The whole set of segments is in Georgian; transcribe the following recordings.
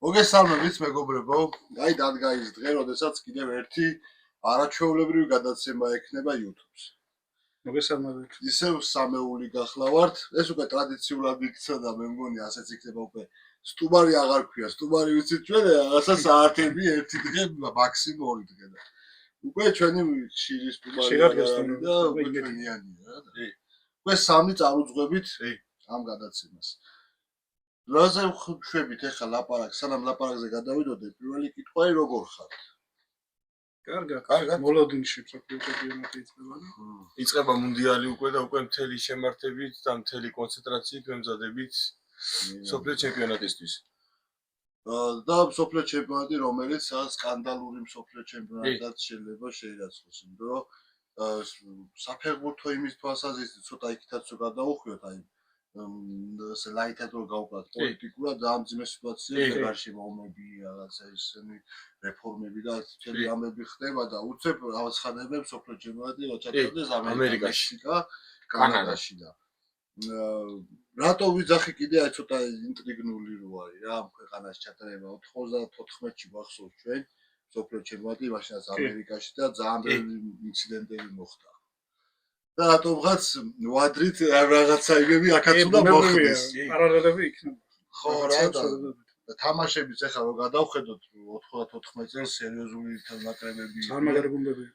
მოგესალმებით მეგობრებო, აი დადგა ის დღე, როდესაც კიდევ ერთი არაჩვეულებრივი გადაცემა ექნება YouTube-ს. მოგესალმებით. ისევ სამეული გახლავართ, ეს უკვე ტრადიციულად იქცა და მე მგონი ასეც იქნება უკვე. სტუმარი აღარ ქვია, სტუმარი ვიცით ჩვენ, რაღაცა საათები ერთი დღე, მაქსიმუმ ორი დღე და უკვე ჩვენი ხშირი სტუმარი არის და უკვე ჩვენიანია რა. უკვე სამი წარუძღვებით ამ გადაცემას. რაზე ვხვდებით ახლა ლაპარაკს, სანამ ლაპარაკზე გადავიდოდე, პირველი კითხვაა როგორ ხართ? კარგად. მოლოდინში მსოფლიო ჩემპიონატი იწყება. იწყება მუნდიალი უკვე და უკვე მთელი შემართებით და მთელი კონცენტრაციით ვემზადებით მსოფლიო ჩემპიონატისთვის. და მსოფლიო ჩემპიონატი, რომელიც სკანდალური მსოფლიო ჩემპიონატად შეიძლება შეირაცხოს, იმიტომ რომ საფეხბურთო იმის თვალსაზრისით ცოტა იქითაც გადაუხვიოთ, აი ასე ლაითად რომ გავყვათ პოლიტიკურად დაამძიმე სიტუაციაზე გარშემო ომები, რაღაცა ისინი რეფორმები და მთელი ამები ხდება და უცებ აცხადებენ მსოფლიო ჩემპიონატი ჩატარდეს ამერიკაში და კანადაში და რატო ვიძახი კიდე აი ცოტა ინტრიგნული რო არის რა ამ ქვეყანაში ჩატარება 94-ში გვახსოვს ჩვენ მსოფლიო ჩემპიონატი მაშინაც ამერიკაში და ძალიან ბევრი ინციდენტები მოხდა. და რატომღაც ვადრით რაღაცა იმები აქაც უნდა მოხდეს. პარალელები იქნება. ხო რა და თამაშებიც ახლა რომ გადავხედოთ 94 წელს სერიოზული ნაკრებები სამაგარი გუნდები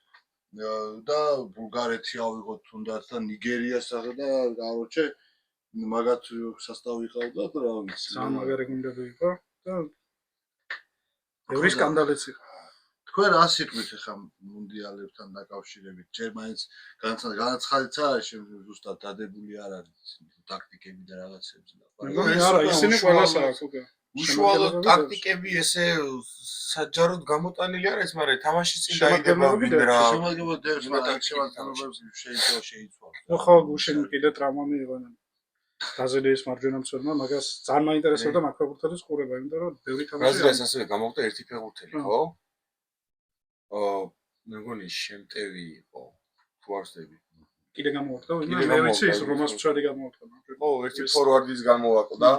და ბულგარეთი ავიღოთ თუნდაც და ნიგერიას და გავორჩე მაგათ სასტავი ყავდა და რა ვიცი სამაგარი გუნდები იყო და ბევრი სკანდალიც იყო. თქვენ რა სიტყვით ახლა მუნდიალებთან დაკავშირებით ჯერ მაინც განაცხადეთ არა ზუსტად დადებული არ არის ტაქტიკები და რაღაცები არა ისინი ყველას აქვს უკვე უშუალოდ ტაქტიკები ესე საჯაროდ გამოტანილი არის მაგრამ თამაშის წინ დაიდება ვინრა შემადგენლობებს შეიძლება ხო გუშინ კიდე ტრაუმა მიიღო ბრაზილიის მარჯვენა მცველმა მაგას ძალიან მაინტერესებდა მაგ ფეხბურთელის ყურება იმიტომ რომ ბევრი თამაში ბრაზილიას ასევე გამოხდა ერთი ფეხბურთელი ხო? მე მგონი შემტევი იყო თუ არ ვსწრები კიდე გამოხდა მე ვიცი ის რომას მცველი გამოხდა ხო ერთი ფორვარდის გამოაკვდა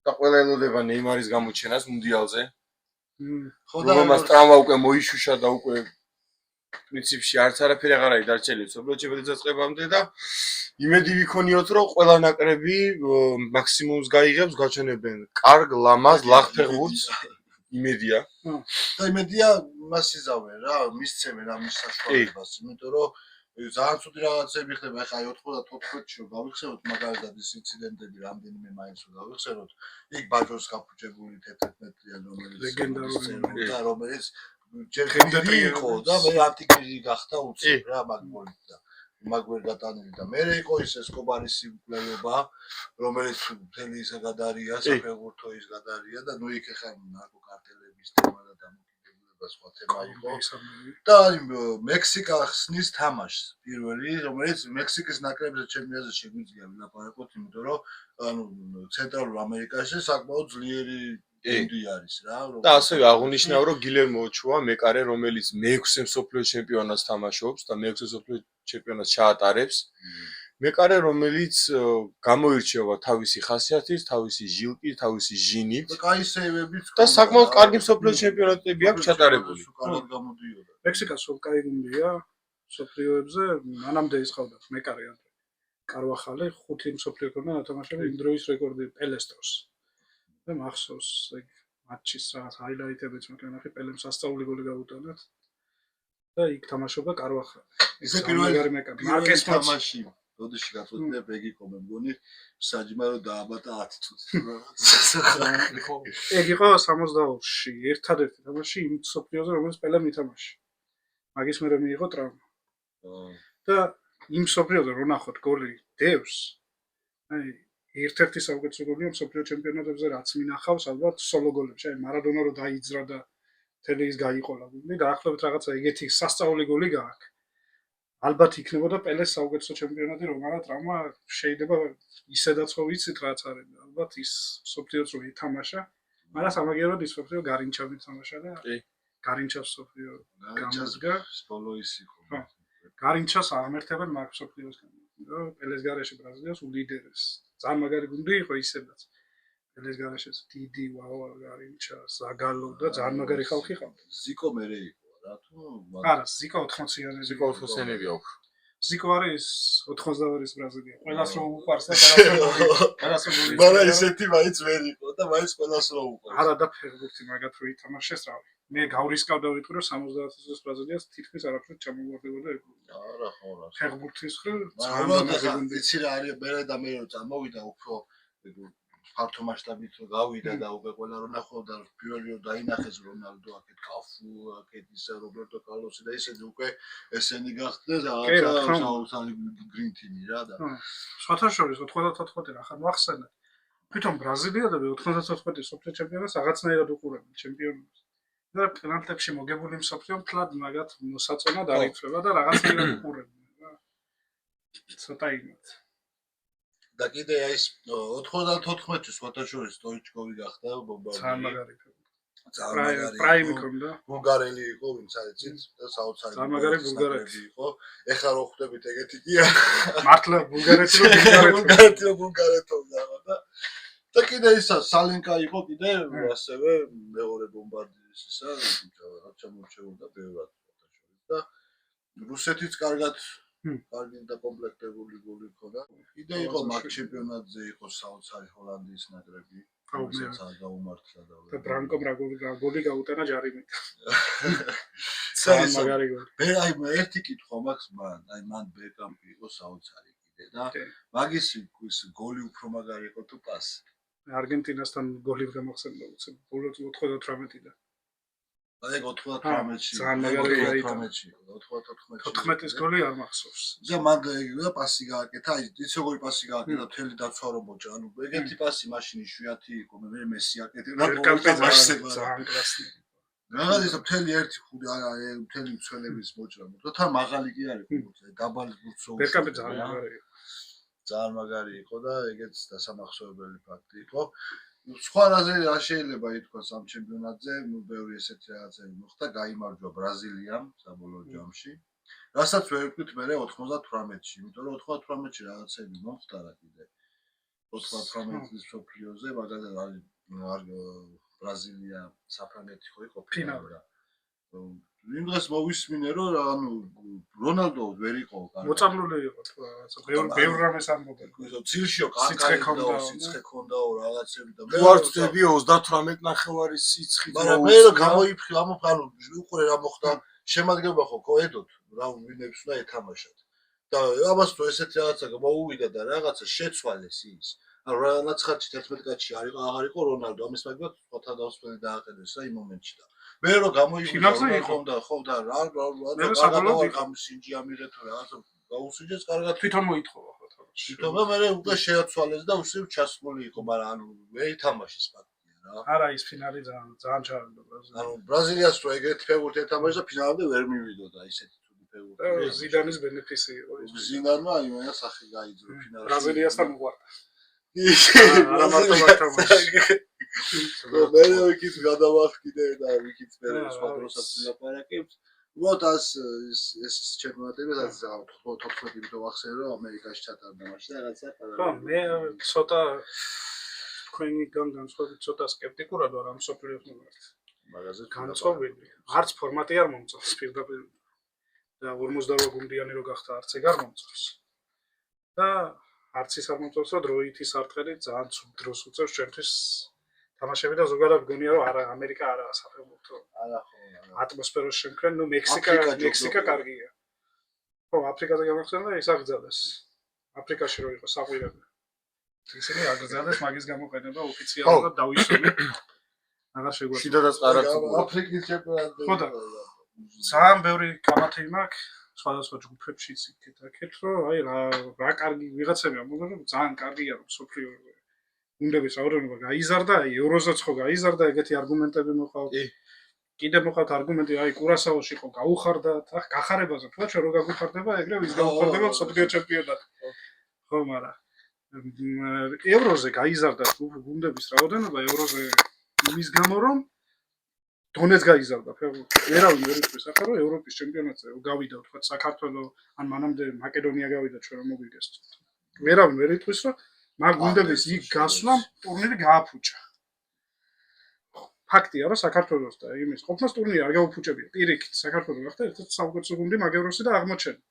და ყველა ელოდება ნეიმარის გამოჩენას მუნდიალზე ხო და მას ტრავმა უკვე მოიშუშა და უკვე პრინციპში არც არაფერი აღარ არის დარჩენილი მსოფლიო ჩემპიონატის დაწყებამდე და იმედი ვიქონიოთ რომ ყველა ნაკრები მაქსიმუმს გაიღებს გაჩვენებენ კარგ ლამაზ ლაღ ფეხბურთს იმედია და იმედია მას იზავენ რა მისცემენ ამის საშუალებას იმიტომ რომ ძალიან ცუდი რაღაცები ხდება ახლა 94-ში რომ გავიხსენოთ მაგალითად ის ინციდენტები რამდენიმე მაინც რომ გავიხსენოთ იქ ბაჯოს გაფუჭებული 11-მეტრიან რომელიც ჯერ გენდერი იყო და მე ანტიკრიზი გახდა უცებ რა მაგმოლით და მაგვერ გატანილი და მე იყო ის ესკობარის სიმკვლელობა რომელიც მთელი ისე გადარია საფეხბურთო ის გადარია და ნუ იქ ახლა ნარკოკარტელების თემა და დამოკიდებულება სხვა თემა იყო და მექსიკა ხსნის თამაშს პირველი რომელიც მექსიკის ნაკრებზე ჩემპიონატზე შეგვიძლია ვილაპარაკოთ იმიტომ რომ ანუ ცენტრალურ ამერიკაში საკმაოდ ძლიერი გუნდი არის რა და ასევე აღნიშნავ რომ გილერმო ოჩუა მეკარე რომელიც მე-6 მსოფლიო ჩემპიონატს თამაშობს და მე-6 მსოფლიო ჩემპიონატს ჩაატარებს მეკარე რომელიც გამოირჩევა თავისი ხასიათით, თავისი ჟილკით, თავისი ჟინით და კაი სეივებით და საკმაოდ კარგი მსოფლიო ჩემპიონატები აქვს ჩატარებული. მექსიკა სულ კაი გუნდია მსოფლიოებზე მანამდე ისხავდა მეკარე ანდრე კარვახალი 5 მსოფლიო ჩემპიონატი ათამაშები იმ დროის რეკორდი პელეს დროს. და მახსოვს ეგ მატჩის რაღაც ჰაილაითებიც მეკანახი პელემ სასწაული გოლი გაუტანათ და იქ თამაშობდა კარვახალი. ისე პირველი მარკეს თამაში როდეში გაწოდდა ბეგიკო მე მგონი საჯმარო დააბატა 10 წუთი. ეგ იყო 62-ში ერთადერთი თამაში იმ სოფლიოზე რომელიც პელემ ითამაშა. მაგის მერე მიიღო ტრავმა. და იმ სოფლიოზე რო ნახოთ გოლი დევს აი ერთ-ერთი საუკეთესო გოლია მსოფლიო ჩემპიონატებზე რაც მინახავს ალბათ სოლო გოლებში აი მარადონა რო დაიძრა და მთელი ის გაიყოლა გუნდი დაახლოებით რაღაცა ეგეთი სასწაული გოლი გააქვს ალბათ იქნებოდა პელეს საუკეთესო ჩემპიონატი რომელა ტრაუმა შეიძლება ისედაც ხო ვიცით რაც არის ალბათ ის მსოფლიოც რო ითამაშა მაგრამ სამაგიეროდ ის მსოფლიო გარინჩავით თამაშა და გარინჩავს მსოფლიო გამოსგა ბოლოის იყო გარინჩას აღმერთებენ მაგ მსოფლიოსგან პელეს გარეშე ბრაზილიას უდიდერეს ძალიან მაგარი გუნდი იყო ისედაც ელეს გარეშეც დიდი ვავა გარიჩა ზაგალო და ძალიან მაგარი ხალხი ყავდა. ზიკო მერე იყო რა თუ არა, ზიკო 80-იანი ზიკო 80-იანები აქვს. ზიკო არის 82-ის ბრაზილია. ყველას რო უყარს და ყველას რო გული. მაგრამ ისეთი მაინც ვერ იყო და მაინც ყველას რო უყარს. არა და ფეხბურთი მაგათ რო ითამაშეს რავი. მე გავრისკავდა ვიტყვი რომ 70-ის ბრაზილიას თითქმის არაფრით ჩამოვარდებოდა ეგ. არა ხო რა. ფეხბურთის ხრი ძალიან იცი რა არის მე და მე რო წამოვიდა უფრო ფართო მასშტაბით რო გავიდა და უკვე ყველა რო ნახავდა პირველი რო დაინახეს რონალდო აქეთ კაფუ აქეთ ისე რობერტო კარლოსი და ისინი უკვე ესენი გახდნენ რაღაცა საოცარი გრინტინი რა და სხვათა შორის 94 რა ხარ მოახსენე თვითონ ბრაზილიელები 94-ის სოფლიო ჩემპიონატს რაღაცნაირად უყურებენ ჩემპიონატს და პენალტებში მოგებული მსოფლიო მთლად მაგათ მოსაწონად არიწება და რაღაცნაირად უყურებენ რა ცოტა იმით და კიდე ის 94-ის სხვათა შორის სტოიჩკოვი გახდა ბომბარდიერი. ძალიან მაგარი. ძალიან პრაიმი ქონდა. ბულგარელი იყო, ვინც არიცით და საოცარი ძალიან მაგარი ბულგარელი იყო. ეხლა რო ხვდებით ეგეთი კი არა. მართლა ბულგარეთი რო ბულგარეთობდა და კიდე ისა სალენკა იყო კიდე ასევე მეორე ბომბარდიერის ისა რაცა მოჩეულდა ბევრად სხვათა შორის და რუსეთიც კარგად კარგი დაკომპლექტებული გული ქონდა. კიდე იყო მაგ ჩემპიონატზე იყო საოცარი ჰოლანდიის ნაკრები. რომელსაც გაუმართლა და ბრანკომ რა გოლი გაუტანა ჯარიმით. ძალიან მაგარი გოლი. მე აი ერთი კითხვა მაქვს მან, აი მან ბეკამპი იყო საოცარი კიდე და მაგის გოლი უფრო მაგარი იყო თუ პასი. არგენტინასთან გოლი გამახსენდა უცებ ბოლო 98-დან. აი 98-ში. ძალიან მაგარი გოლი იყო. 98-14-ში. 14-ის გოლი არ მახსოვს. და მან და პასი გააკეთა, აი იცი როგორი პასი გააკეთა, მთელი დაცვა რომ მოჭა. ანუ ეგეთი პასი მაშინ იშვიათი იყო, მე მესი აკეთებდა. ძალიან კლასი. რაღაცა მთელი ერთი ხუთი არა მთელი მცველების მოჭრა. და თან მაღალი კი არის ფეხბურთი, დაბალი ბურთსო. ბერკამპი ძალიან მაგარი იყო. ძალიან მაგარი იყო და ეგეც დასამახსოვრებელი ფაქტი იყო. სხვა რა შეიძლება ითქვას ამ ჩემპიონატზე, ნუ ბევრი ესეთი რაღაცები მოხდა, გაიმარჯვა ბრაზილიამ საბოლოო ჯამში. რასაც ვერ ვიტყვით მე 98-ში, იმიტომ რომ 98-ში რაღაცები მომხდარა კიდე. 98-ის სოფლიოზე, მაგალითად ბრაზილია საფრანგეთი ხო იყო ფინალი რა. იმ დღეს მოვისმინე რომ ანუ რონალდო ვერ იყო კარგი. მოწამლული იყო თუ რაღაცა. ბევრ რამეს ამბობენ. ძილშიო კანკანი და სიცხე ქონდაო რაღაცები და მე არ ვწდები 38 ნახევარი სიცხით. მაგრამ მე რომ გამოიფხილ ანუ უყურე რა მოხდა შემადგენლობა ხო კოედოთ რა ვინებს უნდა ეთამაშათ. და ამას თუ ესეთი რაღაცა მოუვიდა და რაღაცა შეცვალეს ის. ანუ რანაცხადში 11 კაცში აღარ იყო რონალდო ამის მაგალითად სხვათა დავსველი დააყენეს რა იმ მომენტში და მე რომ გამოივიდა ხო და რა გამოსინჯი ამიღე თუ რაღაცა გაუსინჯეს კარგად თვითონ მოითხოვა ხო თამაში. თვითონ მე უკვე შეაცვალეს და უშევ ჩასული იყო მაგრამ ანუ ვერ ითამაშეს ფაქტია რა. არა ის ფინალი ძალიან ჩავარდა ბრაზილია. ანუ ბრაზილიას რო ეგეთი ფეხბურთი ეთამაშა და ფინალამდე ვერ მივიდოდა ისეთი თუდი ფეხბურთი. ზიდანის ბენეფისი იყო ის. ზიდანმა იმენა სახე გაიძრო ფინალში. ბრაზილიასთან უყვარდა. არა მარტო მართამაში. მე ვიქით გადავახკიდე და ვიქით მე სხვა დროსაც ლაპარაკებს. უბრალოდ ეს ჩემპიონატები რაც 14 იმიტომ ვახსენე რომ ამერიკაში ჩატარდა მაშინ და რაღაცა ხო მე ცოტა თქვენი განსხვავებით ცოტა სკეპტიკურად ვარ ამ სოფლიოს მიმართ. მაგაზე განწყობილი. არც ფორმატი არ მომწონს პირდაპირ. და 48 გუნდიანი რო გახდა არც ეგ არ მომწონს. და არც ის არ მომწონს რომ დროითი სარტყელი ძალიან დროს უწევს ჩვენთვის თამაშები და ზოგადად გონია რომ არა ამერიკა არა საფეხბურთო. არა ხო. ატმოსფეროს შემქმნელი, ნუ მექსიკა კარგია. ხო, აფრიკაზე გამახსენდა ის აგზავნის. აფრიკაში რო იყო საყვირები. ისინი აგზავნის მაგის გამოყენება ოფიციალურად დავისვენ. აღარ შეგვიძლია. შიდადაც ყარაც აფრიკის ჩემპიონატი. ხო და ძალიან ბევრი კამათი მაქვს სხვადასხვა ჯგუფებშიც იქეთ რომ აი რა კარგი ვიღაცები ამბობენ რომ ძალიან კარგია რომ სოფლიო გუნდების რაოდენობა გაიზარდა, აი ევროზეც ხო გაიზარდა, ეგეთი არგუმენტები მოყავთ. კიდე მოყავთ არგუმენტი, აი კურასაოში ხო გაუხარდათ, ახ გახარებაზე თქვა ჩვენ რო გაგუხარდება, ეგრევე ის გაუხარდება სოფლიო ჩემპიონატი. ხო, მაგრამ ევროზე გაიზარდა გუნდების რაოდენობა, ევროზე იმის გამო რომ დონეც გაიზარდა ფეხბურთი. ვერავინ ვერ იტყვის ახლა რომ ევროპის ჩემპიონატზე გავიდა თქვა საქართველო ან მანამდე მაკედონია გავიდა ჩვენ რომ მოგვიგეს. ვერავინ ვერ იტყვის რომ მაგ გუნდების იქ გასვლამ ტურნირი გააფუჭა. ფაქტია, რომ საქართველოს და იმის ყოფნას ტურნირი არ გაუფუჭებია. პირიქით, საქართველოს გახდა ერთ-ერთი საუკეთესო გუნდი მაგ ევროსი და აღმოჩნდა.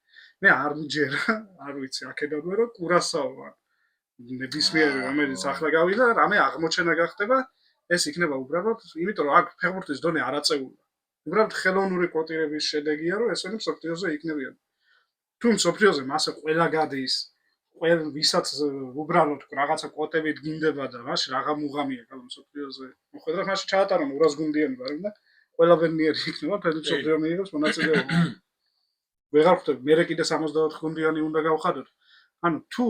მე არ მჯერა, არ ვიცი, აქედანვე რომ კურასაოა. ნებისმიერი რომელიც ახლა გავიდა, რამე აღმოჩენა გახდება, ეს იქნება უბრალოდ, იმიტომ რომ აქ ფეხბურთის დონე არ აწეულია. უბრალოდ ხელოვნური კვოტირების შედეგია, რომ ესენი მსოფლიოზე იქნებიან. თუ მსოფლიოზე მასე ყველა გადის, ყველა ვისაც უბრალოდ რაღაცა კვოტებით გინდება და მაშ რაღა მუღამია ყველა მსოფლიოზე. მოხდა მაშ ჩაატარონ 200 გუნდიანი ვარ და ყველა ვერნიერი იქნება, ფედერაცია მსოფლიო მიიღებს მონაწილეობა. ვეღარ ხვდები, მე კიდე 64 გუნდიანი უნდა გავხადოთ. ანუ თუ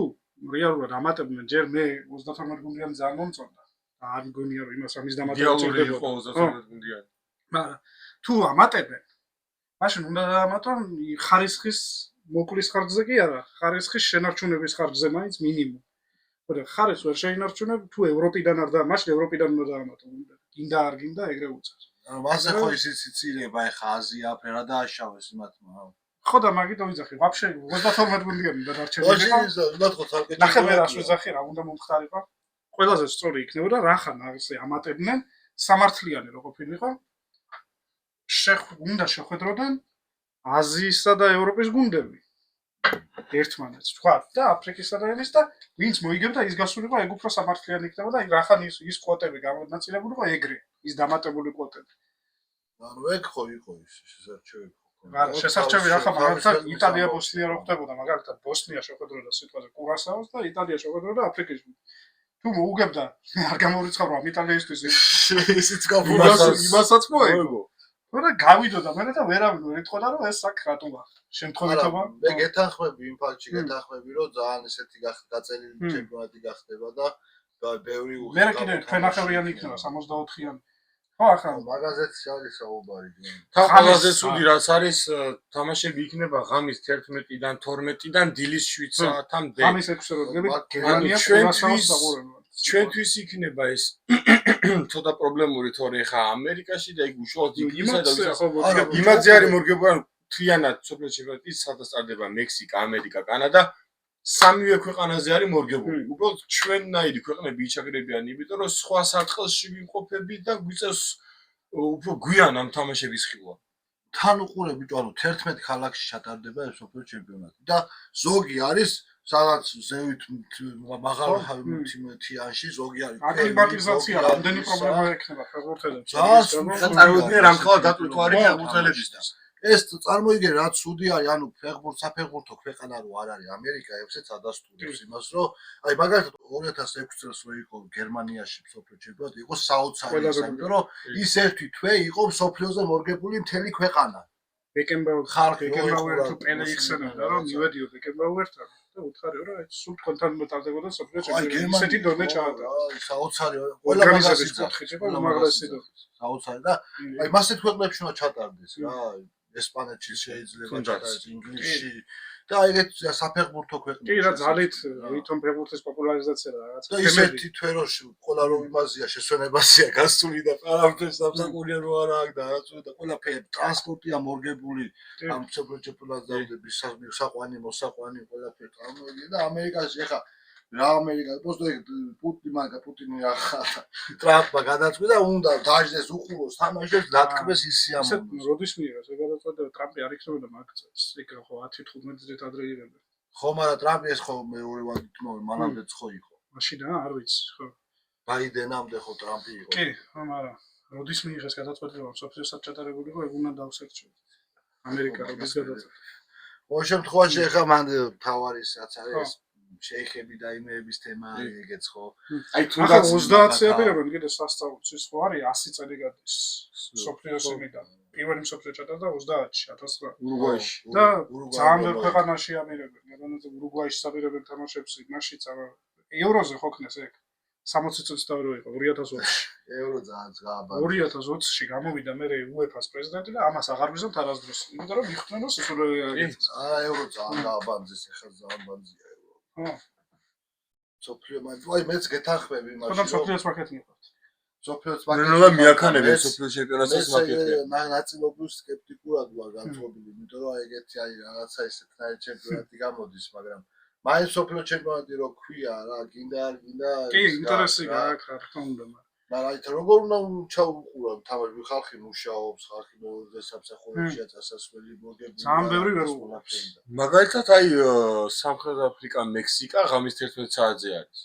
რეალურად ამატებდნენ ჯერ მე 32 გუნდიანი ძალიან მომწონდა. არ მგონია რომ იმას ამის დამატება დილური იყო 32 გუნდიანი. მაგრამ თუ ამატებენ, მაშინ უნდა დაამატონ ხარისხის მოკლის ხარჯზე კი არა, ხარისხის შენარჩუნების ხარჯზე მაინც მინიმუმ. ხოდა ხარისხს ვერ შეინარჩუნებ, თუ ევროპიდან არ და მაშინ ევროპიდან უნდა დაამატო. გინდა არ გინდა ეგრე უწევს. მასე ხო ისიც იცილება ეხა აზია აფრიკა და აშავეს იმათმა. ხო და მაგით ვიძახი, ვაფშე 32 გუნდიანი და დარჩენილი იყო. ნახე მე რას ვიძახი, რა უნდა მომხდარიყო. ყველაზე სწორი იქნებოდა რახან ასე ამატებდნენ სამართლიანი რო ყოფილიყო. უნდა შეხვედროდნენ აზიისა და ევროპის გუნდები. ერთმანეთს თქვა და აფრიკისა და იმის და ვინც მოიგებდა ის გასულიყო ეგ უფრო სამართლიანი იქნება და რახან ის კვოტები გამონაწილებულიყო ეგრე, ის დამატებული კვოტები. ანუ ეგ ხო იყო ის შესარჩევი. შესარჩევი რახა მაგალითად იტალია ბოსნია რო ხდებოდა, მაგალითად ბოსნია შეხვედროდა სიტყვაზე კურასაოს და იტალია შეხვედროდა აფრიკის გუნდს. თუ მოუგებდა არ გამორიცხავ რომ იტალიისთვის ისიც გაფურდა იმასაც მოეგო. და გავიდოდა მე და ვერავინ ვერ ეთქოდა რომ ეს აქ რატოა შემთხვევითობა მე გეთანხმები იმ ფაქტში გეთანხმები რომ ძალიან ესეთი გაწელილი ჩემპიონატი გახდება და ბევრი მე კიდე თქვენახევრიანი იქნება 64-იანი ხო ახლა მაგაზეც არის საუბარი თან ყველაზე სუდი რაც არის თამაშები იქნება ღამის 11-დან 12-დან დილის 7 საათამდე ღამის 6-ზე როდგები გერმანია კურასაოს საყურებლად ჩვენთვის იქნება ეს ცოტა პრობლემური თორე ხა ამერიკაში და იქ უშუალოდ იქნება და იმაზე არის მორგებული ანუ თლიანად სოფლიო ჩემპიონატი სადაც ტარდება მექსიკა, ამერიკა, კანადა სამივე ქვეყანაზე არის მორგებული. უბრალოდ ჩვენნაირი ქვეყნები იჩაგრებიან, იმიტომ რომ სხვა სარტყელში ვიმყოფებით და გვიწევს უფრო გვიან ამ თამაშების ხილვა. თან უყურე ბიჭო, ანუ 11 ქალაქში ჩატარდება ეს სოფლიო ჩემპიონატი და ზოგი არის სადაც ზევით მაღალ თიანში ზოგი არის აკლიმატიზაცია რამდენი პრობლემა ექნება ფეხბურთელებს წარმოიდგინე რამხელა დატვირთვა არის ფეხბურთელებისთვის ეს წარმოიდგინე რა ცუდი არის ანუ საფეხბურთო ქვეყანა რო არ არის ამერიკა ეცეც ადასტურებს იმას რომ აი მაგალითად 2006 წელს რო იყო გერმანიაში სოფლიო ჩემპიონატი იყო საოცარი იმიტომ რომ ის ერთი თვე იყო სოფლიოზე მორგებული მთელი ქვეყანა ბეკენბაუერ თუ პელე იხსენებდა რომ მივედიო ბეკენბაუერთან და უთხარიო რომ ეს სულ თქვენთან მეტალდებოდა სოფლიო ჩემპიონატი ისეთი დონე ჩაატარა საოცარი ყველა მაგაზის კუთხით იყო უმაღლესი დონე საოცარი და აი მასეთ ქვეყნებში უნდა ჩატარდეს რა ესპანეთში შეიძლება ჩატარდეს ინგლისში და ეგეთ საფეხბურთო ქვეყნებში კი რა ძალით ვითომ ფეხბურთის პოპულარიზაცია და რაღაც და ისეთი თვეროში ყველა რომ იმაზია შესვენებასია გასული და პარამეტრებს სამსახურია რო არა აქ და რაღაცა და ყველაფერი ტრანსპორტია მორგებული ამ ჩემპიონატზე საყვანი მოსაყვანი ყველაფერი წარმოიდგინე და ამერიკაში ეხა რა ამერიკა პუტინი ახლა ტრამპმა გადაწყვიტა უნდა დაждდეს უყუროს თამაშებს დათქმეს ის სიამოვნო როდის მიიღეს ეგ გადაწყვეტა ტრამპი არ იქნებოდა მაგწეს ეგ ხო 10-15 წელიწად ადრე იღებდა ხო მაგრამ ტრამპი ეს ხო მეორე ვადით მანამდეც ხო იყო მაშინ არ ვიცი ხო ბაიდენამდე ხო ტრამპი იყო კი მაგრამ როდის მიიღეს გადაწყვეტა რომ სოფლიოსაც ჩატარებული იყო ეგ უნდა დავსერჩოთ ამერიკა როდის გადაწყვეტა ყოველ შემთხვევაში ეხა მან თავარის რაც არის შეიხები და იმეების თემა არის ეგეც ხო აი თუნდაც 30-ზე აპირებენ კიდე სასწაულს ის ხო არის 100 წელი გადის სოფლიოს იმიდან პირველი სოფლიო ჩატარდა 30-ში 1900 ურუგვაიში და ძალიან ბევრ ქვეყანაში აპირებენ მაგალითად ურუგვაიში აპირებენ თამაშებს იმაში ევროზე ხო ქნეს ეგ 60 წელს თავი იყო 2020-ში ევრო ძალიან გააბა 2020-ში გამოვიდა მე UEFA-ს პრეზიდენტი და ამას აღარ ვიზამთ არასდროს იმიტომ რომ მიხვდნენ რომ ევრო ძალიან გააბანძეს ეხლა ძალიან ბანძია სოფლიო აი მეც გეთანხმები იმაში რომ სოფლიოს მაკეტი მიყვართ სოფლიოს მაკეტი მიაქანებენ სოფლიო ჩემპიონატის მაკეტი ნაწილობრივ სკეპტიკურად ვარ განწყობილი იმიტომ რომ ეგეთი აი რაღაცა ისეთნაირი ჩემპიონატი გამოდის მაგრამ მაინც სოფლიო ჩემპიონატი რო ქვია რა, გინდა არ გინდა. კი, ინტერესი გააქვს რა თქმა უნდა. მაგრამ აი როგორ უნდა ჩაუყუროთ თამაში ხალხი მუშაობს, ხალხი მოუძე სამსახურებშია წასასვლელი მოგებული. ძალიან ბევრი ვერ უყურებს. მაგალითად აი სამხრეთ აფრიკა, მექსიკა ღამის 11 საათზე არის.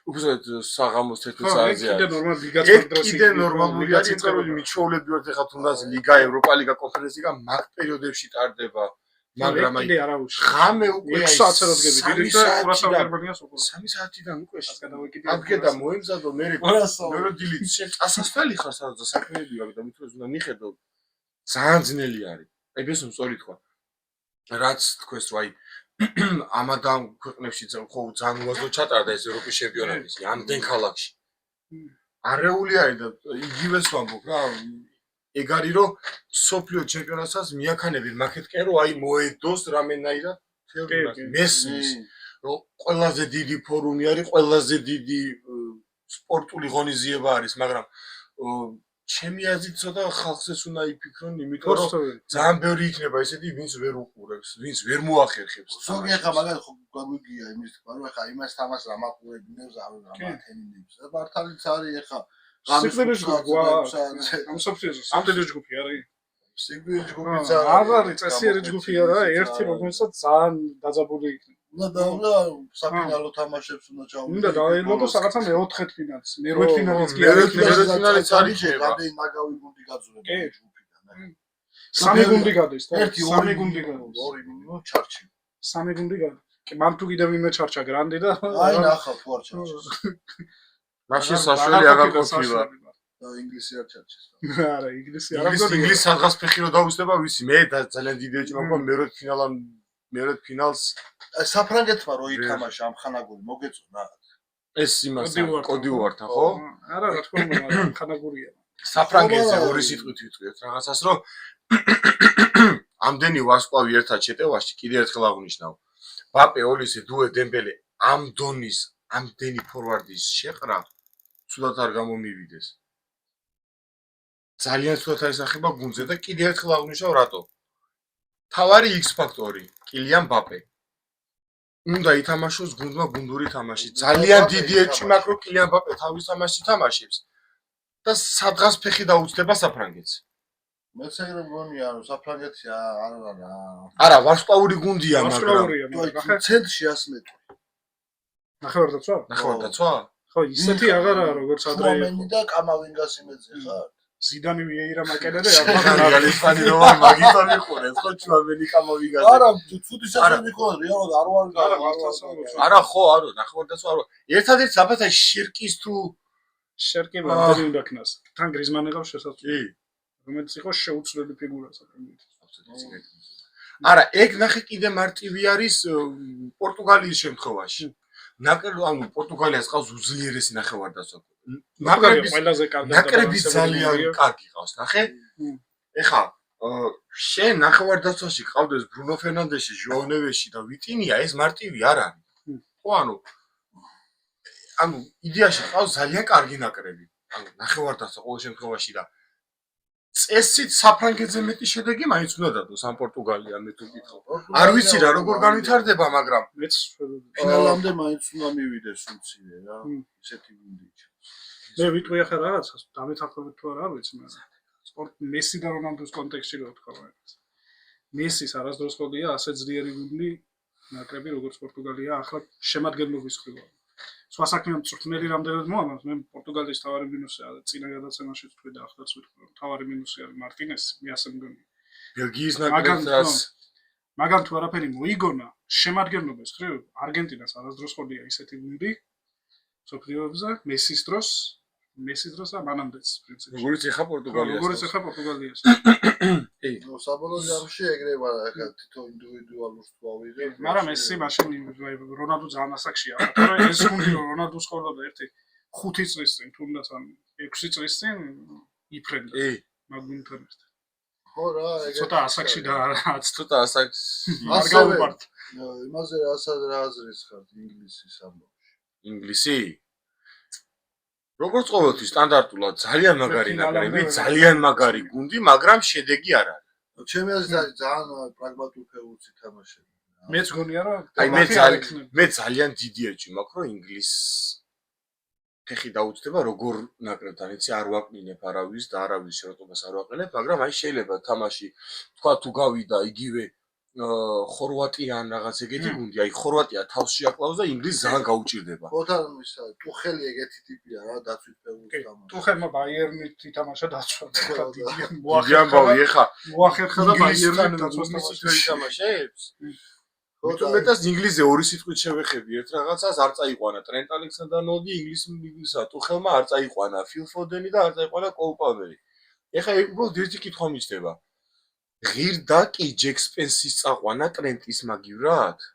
უბრალოდ საღამოს 11 საათზე კიდე არის. ნორმალ ლიგაც დროში. კიდე ნორმალური არის, იმიტომ რომ მიჩვეულებრივად ეხლა თუნდაც ლიგა, ევროპა ლიგა, კონფერენცია მაგ პერიოდებში ტარდება. მაგრამ აი კიდე არა უშ. ღამე უკვე 6 საათზე როდგები, დირექტორ ყურასავ გერმანიას უკვე. 3 საათიდან უკვე გადავეკიდე. ადგედა მოემზადო მე დილით შენ წასასვლელი ხარ სადაც საქმეები აქვს და მithmes უნდა მიხედო ძალიან ძნელი არის. აი ბესო სწორი თქვა. რაც თქვენს რომ აი ამადან ქვეყნებში ხო ძალიან უაზრო ჩატარდა ეს ევროპის ჩემპიონატი ამდენ ქალაქში. არეული არის და იგივეს ვამბობ რა ეგ არის რომ სოფლიო ჩემპიონატსაც მიაქანებენ მაკეთკენ რომ აი მოედოს რამენაირად თეორიულად მესმის რომ ყველაზე დიდი ფორუმი არის ყველაზე დიდი სპორტული ღონისძიება არის მაგრამ ჩემი აზრით ცოტა ხალხს უნდა იფიქრონ იმიტომ რომ ძალიან ბევრი იქნება ესეთი ვინც ვერ უყურებს ვინც ვერ მოახერხებს ზოგი ახლა მაგალითად ხო გაგვიგია იმის თქვა რომ ახლა იმას თამაშს რა მაყურებინებს არ მათენინებს და მართალიც არის ახლა სიგნელის გვა ამ სოფლიოს ამდენი ჯგუფი არის სიგნელის ჯგუფიც არ არის წესიერი ჯგუფი არა ერთი რომელსაც ძალიან დაძაბული იქნება უნდა საფინალო თამაშებს უნდა ჩაუდგა უნდა დაელოდოს რაღაცა მეოთხედ ფინალს მერვე ფინალიც კი მერვე ფინალიც არის რამდენი ნაგავი გუნდი გაძვრება ჯგუფიდან სამი გუნდი გადის და ერთი სამი გუნდი გადის ორი მინიმუმ ჩარჩი სამი გუნდი გადის კი მან თუ კიდევ ვინმე ჩარჩა გრანდი და აი ნახა თუ არ ჩარჩეს მაშინ საშველი აღარ ყოფილა და ინგლისი არ ჩარჩეს არა ინგლისი არ ინგლისი სადღაც ფეხი რო დაუსდება ვიცი მე ძალიან დიდი ეჭვმა მქონდა მერვე ფინალს საფრანგეთმა რო ითამაშა ამ ხანაგური მოგეწონა ეს იმას კოდივართან ხო? არა რა თქმა უნდა მაგრამ ხანაგურია საფრანგეთზე ორი სიტყვით ვიტყვიეთ რაღაცას რომ ამდენი ვარსკვლავი ერთად შეტევაში კიდე ერთხელ აღნიშნავ ბაპე ოლისე დუე დემბელე ამ დონის ამდენი ფორვარდის შეყრა ცუდად არ გამომივიდეს ძალიან ცუდად აისახება გუნდზე და კიდე ერთხელ აღნიშნავ რატო თავარი X ფაქტორი კილიან ბაპე უნდა ითამაშოს გუნდმა გუნდური თამაში ძალიან დიდი ეჭვი მაქვს რომ კილიან ბაპე თავის თამაშში თამაშობს და სადღაც ფეხი დაუწდება საფრანგეთს მეც ეგრე მგონია რომ საფრანგეთი არა ვარსკვლავური გუნდია მაგრამ ცენტრში 100 მეტრი ნახევარდაცვა ხო ისეთი აღარა როგორც ადრე მომენი და კამავინგას იმედზე ხარ ზიდანი ვიეირა მაკედა და რეალისტანი რომ მაგითო მიყურეთ ხო ჩვენი კამავინგაზე არა ცუდი სახელი ხო რეალურად არა ხო არა ნახევარდაცვა არა ერთადერთი საბათა შირკის თუ შერკი მაგარი უნდა ქნას თან გრიზმანი ყავს შესაძლოა რომელიც იყო შეუცვლელი ფიგურა საფრანგეთის არა ეგ ნახე კიდე მარტივი არის პორტუგალიის შემთხვევაში ანუ პორტუგალიას ყავს უძლიერესი ნახევარდაცვა ნაკრები ძალიან კარგი ყავს ნახე ეხა შენ ნახევარდაცვაში ყავდეს ბრუნო ფერნანდეში ჟოაო ნევეში და ვიტინია ეს მარტივი არ არის ხო ანუ იდეაში ყავს ძალიან კარგი ნაკრები ანუ ნახევარდაცვა ყოველ შემთხვევაში და წესით საფრანგეთზე მეტი შედეგი მაინც უნდა დადოს ამ პორტუგალია მე თუ ვკითხავ არ ვიცი რა როგორ განვითარდება მაგრამ მეც ფინალამდე მაინც უნდა მივიდეს უცივე რა ისეთი გუნდი მე ვიტყვი ახლა რაღაცას დამეთანხმებით თუ არა ვიცი მაგრამ სპორტ მესი და რონალდოს კონტექსტში რო თქვა მესის არასდროს ყოლია ასე ძლიერი გუნდი ნაკრები როგორც პორტუგალია ახლა შემადგენლობის ხრივ სხვა საქმე მწვრთნელი რამდენად მოამბობს მე პორტუგალიის თავარი მინუსია წინა გადაცემაში ვთქვი და ახლაც ვიტყვი რომ თავარი მინუსი არის მარტინესი მე ასე მგონია ბელგიის ნაკრებს მაგან თუ არაფერი მოიგონა შემადგენლობის ხრივ არგენტინას არასდროს ყოლია ისეთი გუნდი სოფლიოებზე მესის დროს და მანამდეც პრინციპში როგორც ეხა პორტუგალიას ე საბოლოო ჯამში ეგრევა ახლა თითო ინდივიდუალურს თვავი და მაგრამ მესი მაშინ რონალდო ძალიან ასაკშია მაგრამ ეს გუნდი რონალდოს ყოლოდა ერთი 5 წლის წინ თუნდაც ან 6 წლის წინ იფრენდა მაგუნთან ერთად ხო რა ცოტა ასაკში და რაც ცოტა ასაკს არ გავუპართ იმაზე რა აზრის ხარ ინგლისის ამბავში ინგლისი როგორც ყოველთვის სტანდარტულად ძალიან მაგარი ნაკრები, ძალიან მაგარი გუნდი, მაგრამ შედეგი არ არის. ჩემი აზრით ძალიან პრაგმატულ ფეხბურთს ითამაშებენ. მეც გონია რომ აი მათი არ იქნება. მე ძალიან დიდი ეჭვი მაქვს რომ ინგლისს ფეხი დაუწდება როგორ ნაკრებთან იცი არ ვაკნინებ არავის და არავის შერტობას არ ვაყენებ მაგრამ აი შეიძლება თამაში თქვა თუ გავიდა იგივე ხორვატიან რაღაც ეგეთი გუნდი აი ხორვატია თავს შეაკლავს და ინგლისს ძალიან გაუჭირდება ხო და ისა ტუხელი ეგეთი ტიპია რა დაცვით ფეხბურთს თამაშობს ტუხელმა ბაიერნით ითამაშა დაცვა ხა დიდი ამბავი ეხა მოახერხა და ბაიერნით დაცვას დაცვას ითამაშებს მეტუმეტად ინგლისზე ორი სიტყვით შევეხები ერთ რაღაცას არ წაიყვანა ტრენტ ალექსანდრ-არნოლდი ინგლისსა ტუხელმა არ წაიყვანა ფილ ფოდენი და არ წაიყვანა კოლ პალმერი ეხა უბრალოდ ერთი კითხვა მიჩნდება ღირდა კი ჯეკ სპენსის წაყვანა ტრენტის მაგივრად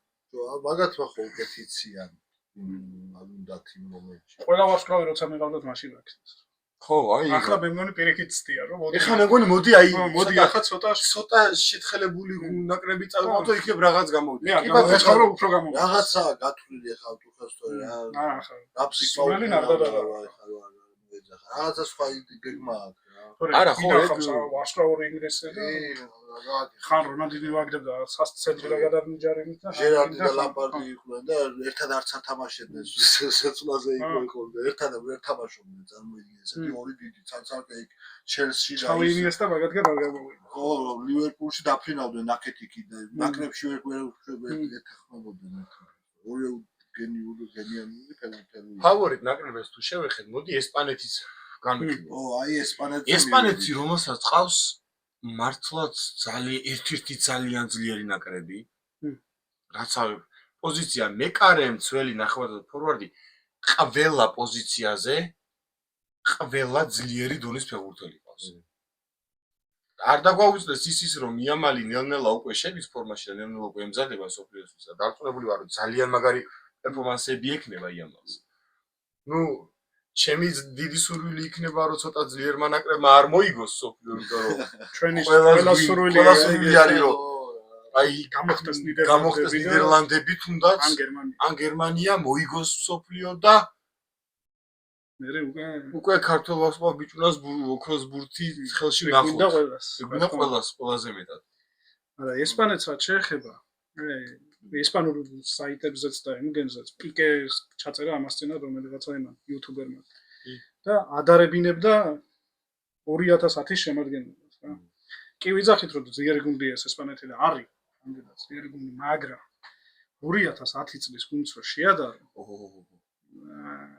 მაგათმა ხო უკეთ იციან უნდათ იმ მომენტში ყველა ვარსკვლავი როცა მიყავდათ მაშინ აქ ხო აი ახლა მე მგონი პირიქით ცდია რომ მოდი ეხლა მე მგონი მოდი აი მოდი ახლა ცოტა შეთხელებული ნაკრები წავყავთ და იქნებ რაღაც გამოვიდა კი ბატონო ხო უფრო გამოვიდა რაღაცაა გათვლილი ახლა ტუხელსტორი რა ახლა აფსიკაული რაღაცა სხვა გეგმა აქვს არა ხო ვარსკვლავური ინგლისზე და ხან რონალდინი ვაგდებდა სასცენტრი რა გადამიჯარებით და ჟერარდი და ლამპარდი იყვნენ და ერთად არც არ თამაშობდნენ სეცულაზე იყვნენ ერთად ვერ თამაშობდნენ წარმოიდგინე ესეთი ორი დიდი ცალ-ცალკე იქ ჩელსში და ჩავინიესტა მაგათგან არ გამოვიდა ხო ლივერპულში დაფრინავდნენ ნაკეთი კიდე ნაკრებში ვერ ეთახმებოდნენ ორი გენიალური ფეხბურთელი ფავორიტ ნაკრებს თუ შევეხეთ მოდი ესპანეთის ო აი ესპანეთი რომელსაც ყავს მართლაც ძალიან ერთ-ერთი ძალიან ძლიერი ნაკრები რაც პოზიცია მეკარე მცველი ნახევარდაცვა ფორვარდი ყველა პოზიციაზე ყველა ძლიერი დონის ფეხბურთელი ყავს არ დაგვაუწყდეს ის რომ იამალი ნელ-ნელა უკვე შედის ფორმაში და ნელ-ნელა უკვე ემზადება სოფლიოსთვის და დარწმუნებული ვარ რომ ძალიან მაგარი პერფორმანსები ექნება იამალს ნუ ჩემი დიდი სურვილი იქნება რომ ცოტა ძლიერმა ნაკრებმა არ მოიგოს სოფლიო იმიტომ რომ ჩვენი ყველა სურვილი არის რომ აი გამოხდეს ნიდერლანდები თუნდაც ან გერმანია მოიგოს სოფლიო და მე უკვე ქართულ ვარსკვლავ ბიჭუნას ოქროს ბურთი ხელში ნახოთ გვინდა ყველას ყველაზე მეტად არა ესპანეთს რაც შეეხება ესპანურ საიტებზეც და იმგენზეც პიკეს ჩაწერა ამას წინა რომელიღაცა იმან იუთუბერმა და ადარებინებდა 2010-ის შემადგენლობას რა კი ვიძახით რომ ძლიერი გუნდია ეს ესპანეთი და არის ამდენად ძლიერი გუნდი მაგრამ 2010 წლის გუნდს რო შეადარო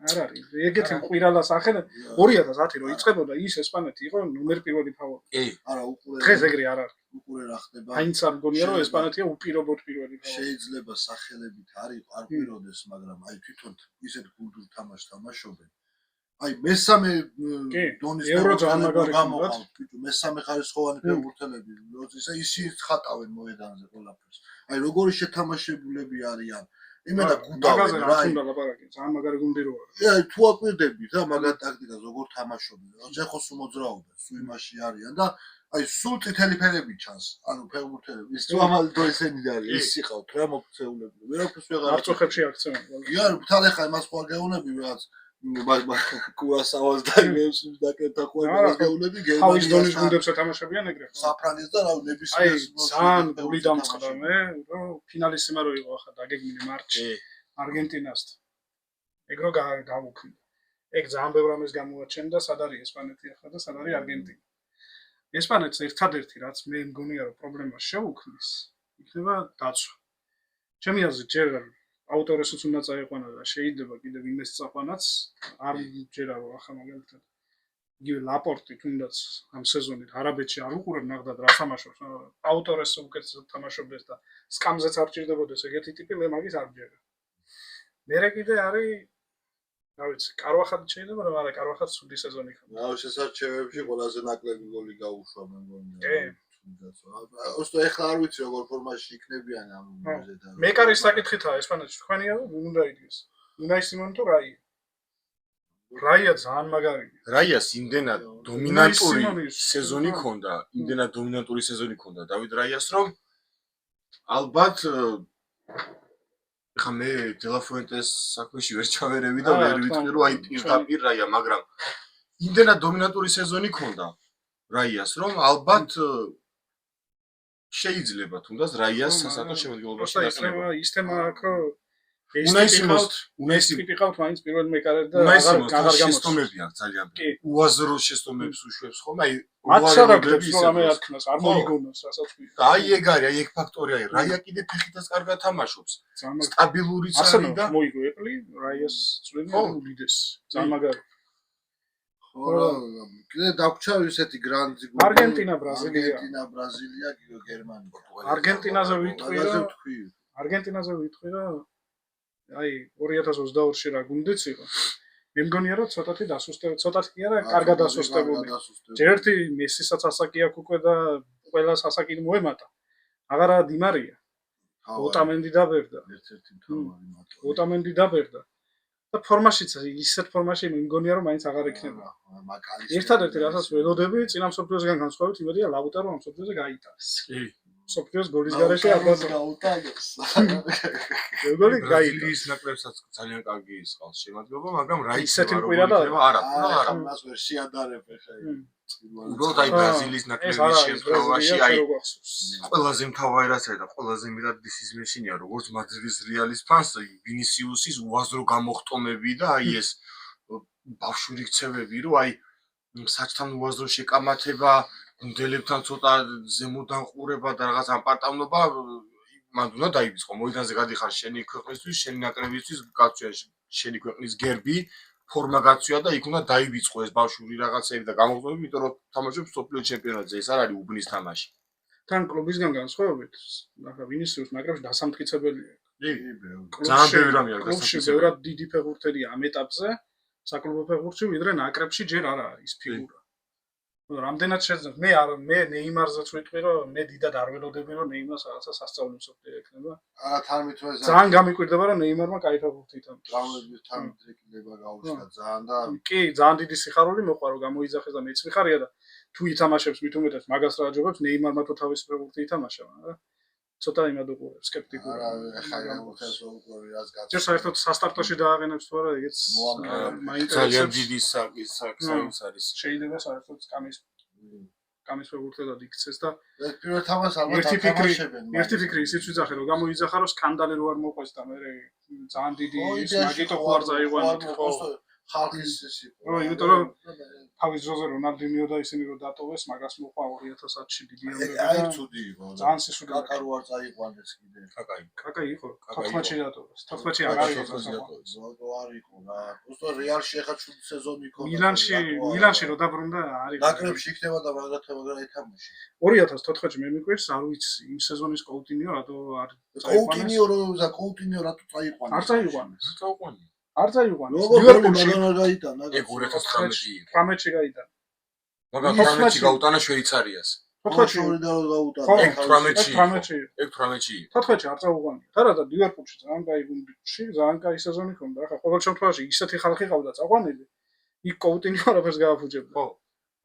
არ არის ეგეთი მყირალას ახლა 2010 რო იწყებოდა ის ესპანეთი იყო ნომერ პირველი ფავორიტი არა უყურე დღეს ეგრე არ არის უყურე რა ხდება აინც არ მგონია რომ ესპანეთია უპირობოდ პირველი ფავორიტი შეიძლება სახელებით არის არ პიროდეს მაგრამ აი თვითონ ისეთ გუნდურ თამაშს თამაშობენ აი მესამე დონის გამოყავთ ბიჭო მესამე ხარისხოვანი ფეხბურთელები ისინი ხატავენ მოედანზე ყველაფერს აი როგორი შეთამაშებულები არიან იმედა გუდავენ რა უნდა ლაპარაკი ძალიან მაგარი გუნდი რო არის აი თუ აკვირდებით რა მაგარ ტაქტიკას როგორ თამაშობენ ოჯახო სულ მოძრაობენ სულ იმაში არიან და აი სულ წითელი ფერები ჩანს ანუ ფეხბურთელები ის თუ ამალ დო ესენი არის ის იყავთ რა მოქცეულები ვერაფერს ვეღარ არწუხებში აქცევენ იარ თან ახლა იმას ხო აგეუნები რაღაც კურასავას და იმებს დაკეთა ყველას გეუნები გერმანიის დონის გუნდებს ეთამაშებიან ეგრე საფრანგეთს და რა ნებისმიერ ძალიან გული დამწყდა მე რომ ფინალისტი რო იყო ახლა დაგეგმილი მარტში არგენტინასთან ეგ რო გავუქმდა ეგ ძალიან ბევრ ამას გამოაჩენდა სად არის ესპანეთი ახლა და სად არის არგენტინა ესპანეთს ერთადერთი რაც მე მგონია რომ პრობლემას შეუქმნის იქნება დაცვა ჩემი აზრით ჯერ ავტორესიც უნდა წაიყვანა და შეიძლება კიდევ იმეს წაყვანაც არ ჯერა რომ ახლა მაგალითად იგივე ლაპორტი თუნდაც ამ სეზონით არაბეთში არ უყურებ ნახდად რა თამაშობს ავტორეს უკეთესად თამაშობდეს და სკამზეც არ ჭირდებოდეს ეგეთი ტიპი მე მაგის არ ჯერა მერე კიდე არის რა ვიცი კარვახალი შეიძლება რომ არა კარვახალს სუდი სეზონი ხდება რა შესარჩევებში ყველაზე ნაკლები გოლი გაუშვა მე მგონია ოსტო ეხლა არ ვიცი როგორ ფორმაში იქნებიან ამ მიზედად. მეკარის საკითხითაა ესპანეთში თქვენია რომ უნდა იდგეს. უნდა ისიმონ თუ რაია. რაია ძალიან მაგარია. რაიას იმდენად დომინანტური სეზონი ქონდა, იმდენად დომინანტური სეზონი ქონდა დავით რაიას რომ ალბათ ხა მე დელაფუენტეს საქმეში ვერ ჩავერევი და ვერ ვიტყვი რომ აი პირდაპირ რაია, მაგრამ იმდენად დომინანტური სეზონი ქონდა რაიას რომ ალბათ შეიძლება თუნდაც რაიას სასათო შემადგენლობაში Просто დაყენება. ისთემა აქ რომ უნაისიმოს ტიპიკალთ მაინც პირველ მეკარედ და უნაისიმოს აღარ შეცდომები აქვს ძალიან კი. ბევრი. უაზრო შეცდომებს უშვებს ხოლმე, აი აცხადებს რომ ამე ათქნას არ ხო. მოიგონოს რასაც ქვია. და აი ეგ არის, აი ეგ ფაქტორია, რაია კიდე ფეხითაც კარგად თამაშობს. სტაბილურიც არის არსენობს და მოიგო ეპლი რაიას წვენი ხო. უდიდეს. ძალიან მაგარი. ხო რა კიდე დაგვრჩა ისეთი გრანდი არგენტინა, ბრაზილია. არგენტინა ბრაზილია გერმანია არგენტინაზე ვიტყვი მაგაზე რომ ვთქვი არგენტინაზე ვიტყვი რომ აი 2022-ში რა გუნდიც იყო. მე მგონია რომ ცოტათი დასუსტებული, ცოტათი კი არა, კარგად დასუსტებული. ჯერ ერთი მესისაც ასაკი აქვს უკვე და ყველას ასაკი მოემატა. აღარა დიმარია. ოტამენდი დაბერდა. ერთ-ერთი მთავარი მატყლი. ოტამენდი დაბერდა. და ფორმაშიც ისეთ ფორმაში მე მგონია რომ მაინც აღარ იქნება. ერთადერთი რასაც ველოდები წინა მსოფლიოსგან განსხვავებით იმედია ლაუტარო ამ მსოფლიოზე გაიტანეს. კი. მსოფლიოს გოლის გარეშე ალბათ გაუტანოს. გოლი გაიტანეს. ბრაზილიის ნაკრებსაც ძალიან კარგი ისყავს შემადგენლობა, მაგრამ რა ისეთი იქნება მკვირა და არა, არა. ამას ვერ შეადარებ ხა. უბრალოდ აი ბრაზილიის ნაკრების შემთხვევაში აი ყველაზე მთავარი რაც არის და ყველაზე მეტად დისიზმეშინია როგორც მადრიდის რეალის ფანს ვინისიუსის უაზრო გამოხტომები და აი ეს ბავშვური ქცევები რომ აი საჭთან უაზრო შეკამათება გუნდებთან ცოტა ზემოდან ყურება და რაღაც ამპარტავნობა მან უნდა დაივიწყო მოედანზე გადიხარ შენი ქვეყნისთვის შენი ნაკრებისთვის გაცვია შენი ქვეყნის გერბი ფორმა გაცვია და იქ უნდა დაივიწყო ეს ბავშვური რაღაცები და გამოხტომები იმიტომ რომ თამაშობს მსოფლიო ჩემპიონატზე ეს არ არის უბნის თამაში თან კლუბისგან განსხვავებით ახლა ვინისიუს ნაკრებში დასამტკიცებელია ძალიან ბევრი რამე არის კლუბში ბევრად დიდი ფეხბურთელია ამ ეტაპზე საკლუბო ფეხბურთში ვიდრე ნაკრებში ჯერ არ არის ის ფიგურა რამდენად შეძლებთ მე ნეიმარზეც ვიტყვი რომ მე დიდად არ ველოდები რომ ნეიმარს რაღაცა სასწაული მსოფლიო ექნება არა თან მithme ძალიან გამიკვირდება რომ ნეიმარმა კაი ფეხბურთი ითამაშა გამები თან ტრეკილება გაუჩნდა ძალიან და კი ძალიან დიდი სიხარული მოყვა რომ გამოიძახეს და მეც მიხარია და თუ ითამაშებს მით უმეტეს მაგას რა აჯობებს ნეიმარმა თუ თავის ფეხბურთი ითამაშა მაგრამ ცოტა იმად უყურებს სკეპტიკურად არა ხაი მოხესო უკვე რას გაწევს ჯერ საერთოდ სასტარტოში დააყენებს თუ არა ეგეც ძალიან დიდი საქმის არის შეიძლება საერთოდ კამის ფეხბურთელად იქცეს და ეს პირველ თამაშს ალბათ ერთი ფიქრი ისიც ვიძახე რომ გამოიძახა რომ სკანდალი რო არ მოყვეს და მე ძალიან დიდი ის მაგიტო ხო არ წაიყვანეთ ხო ხალხის ის იყო რომ იმიტომ რომ თავის დროზე რონალდინიო და ისინი რო დატოვეს მაგას მოყვა 2010-ში დიდი ამბები აი ცუდი იყო ძალიან სისული კაკა რო არ წაიყვანეს კიდე კაკაი იყო 14-ში დატოვეს 14-ში არ არის ზოგადად არ იყო რა უბრალოდ რეალში ახლა ჩუ სეზონი იყო მილანში რო დაბრუნდა არის ნაკრებში იქნება და მაგრამ ეთამაში 2014-ში მე მიყვარს არ ვიცი იმ სეზონის კოუტინიო რატო არ კოუტინიო რატო წაიყვანეს არ წაიყვანეს არ წაიყვანეს ლივერპულში გაიტანა ეგ 2019-ში 18-ში გაიტანა მაგრამ 18-ში გაუტანა შვეიცარიას 18-ში გაუტანა ეგ 18-ში ეგ 18-ში 14-ში არ წაუყვანია და რა და ლივერპულში ძალიან კაი გუნდში ძალიან კაი სეზონი ჰქონდა ახლა ყოველ შემთხვევაში ისეთი ხალხი ყავდა წაყვანილი იქ კოუტინიო არაფერს გააფუჭებდა ხო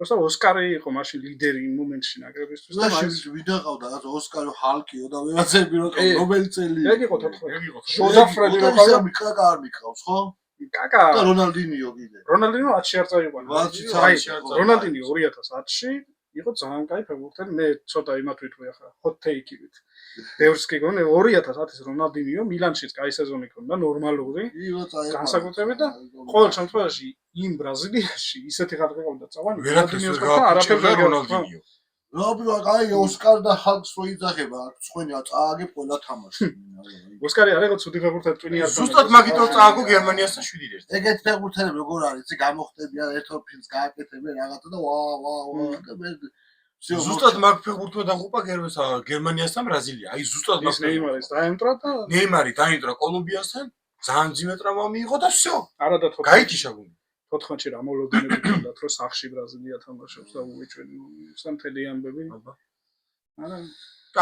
просто ოსკარი იყო მაშინ ლიდერი იმ მომენტში ნაკრებისთვის და მაინც ვიდაყავდა რა ოსკარი ჰალკიო და ვიღაცები რომელი წელი ეგ იყო 14 ჟოზაფრედი რო ყავდა კაკა არ მიყავს ხო კაკა და რონალდინიო კიდე რონალდინიო 10-ში არ წაიყვანა რონალდინიო 2010-ში იყო ძალიან კაი ფეხბურთელი მე ცოტა იმათ ვიტყვი ახლა hot take-ით ბევრს კი გონე 2010-ის რონალდინიო მილანშიც კაი სეზონი ჰქონდა ნორმალური განსაკუთრებით და ყოველ შემთხვევაში იმ ბრაზილიაში ისეთი ხალხი ყავდა წავანი რონალდინიოს არაფერს ვერ რონალდინიო რა კაი ოსკარ და ჰალკს რო იძახება ცხენია წააგებ ყველა თამაში ოსკარი არ იყო ცუდი ფეხბურთელი ტვინი არ ზუსტად მაგითო წააგო გერმანიასთან 7 1 ეგეთ ფეხბურთელები როგორ არის იცი გამოხდებიან ერთ ორ ფილმს გააკეთებენ რაღაცა და ვა და მე ზუსტად მაგ ფეხბურთმა დაღუპა გერმანიასთან ბრაზილია აი ზუსტად მაგ ნეიმარის დაემტრა და ნეიმარი დაიმტრა კოლუმბიასთან ძალიან ძიმე ტრავმა მიიღო და всё არა და გაიქიშა გუნდი 14-ში რა მოლოდინები ქონდათ რომ სახში ბრაზილია თამაშობს და უეჭვენი სამთელი ამბები არა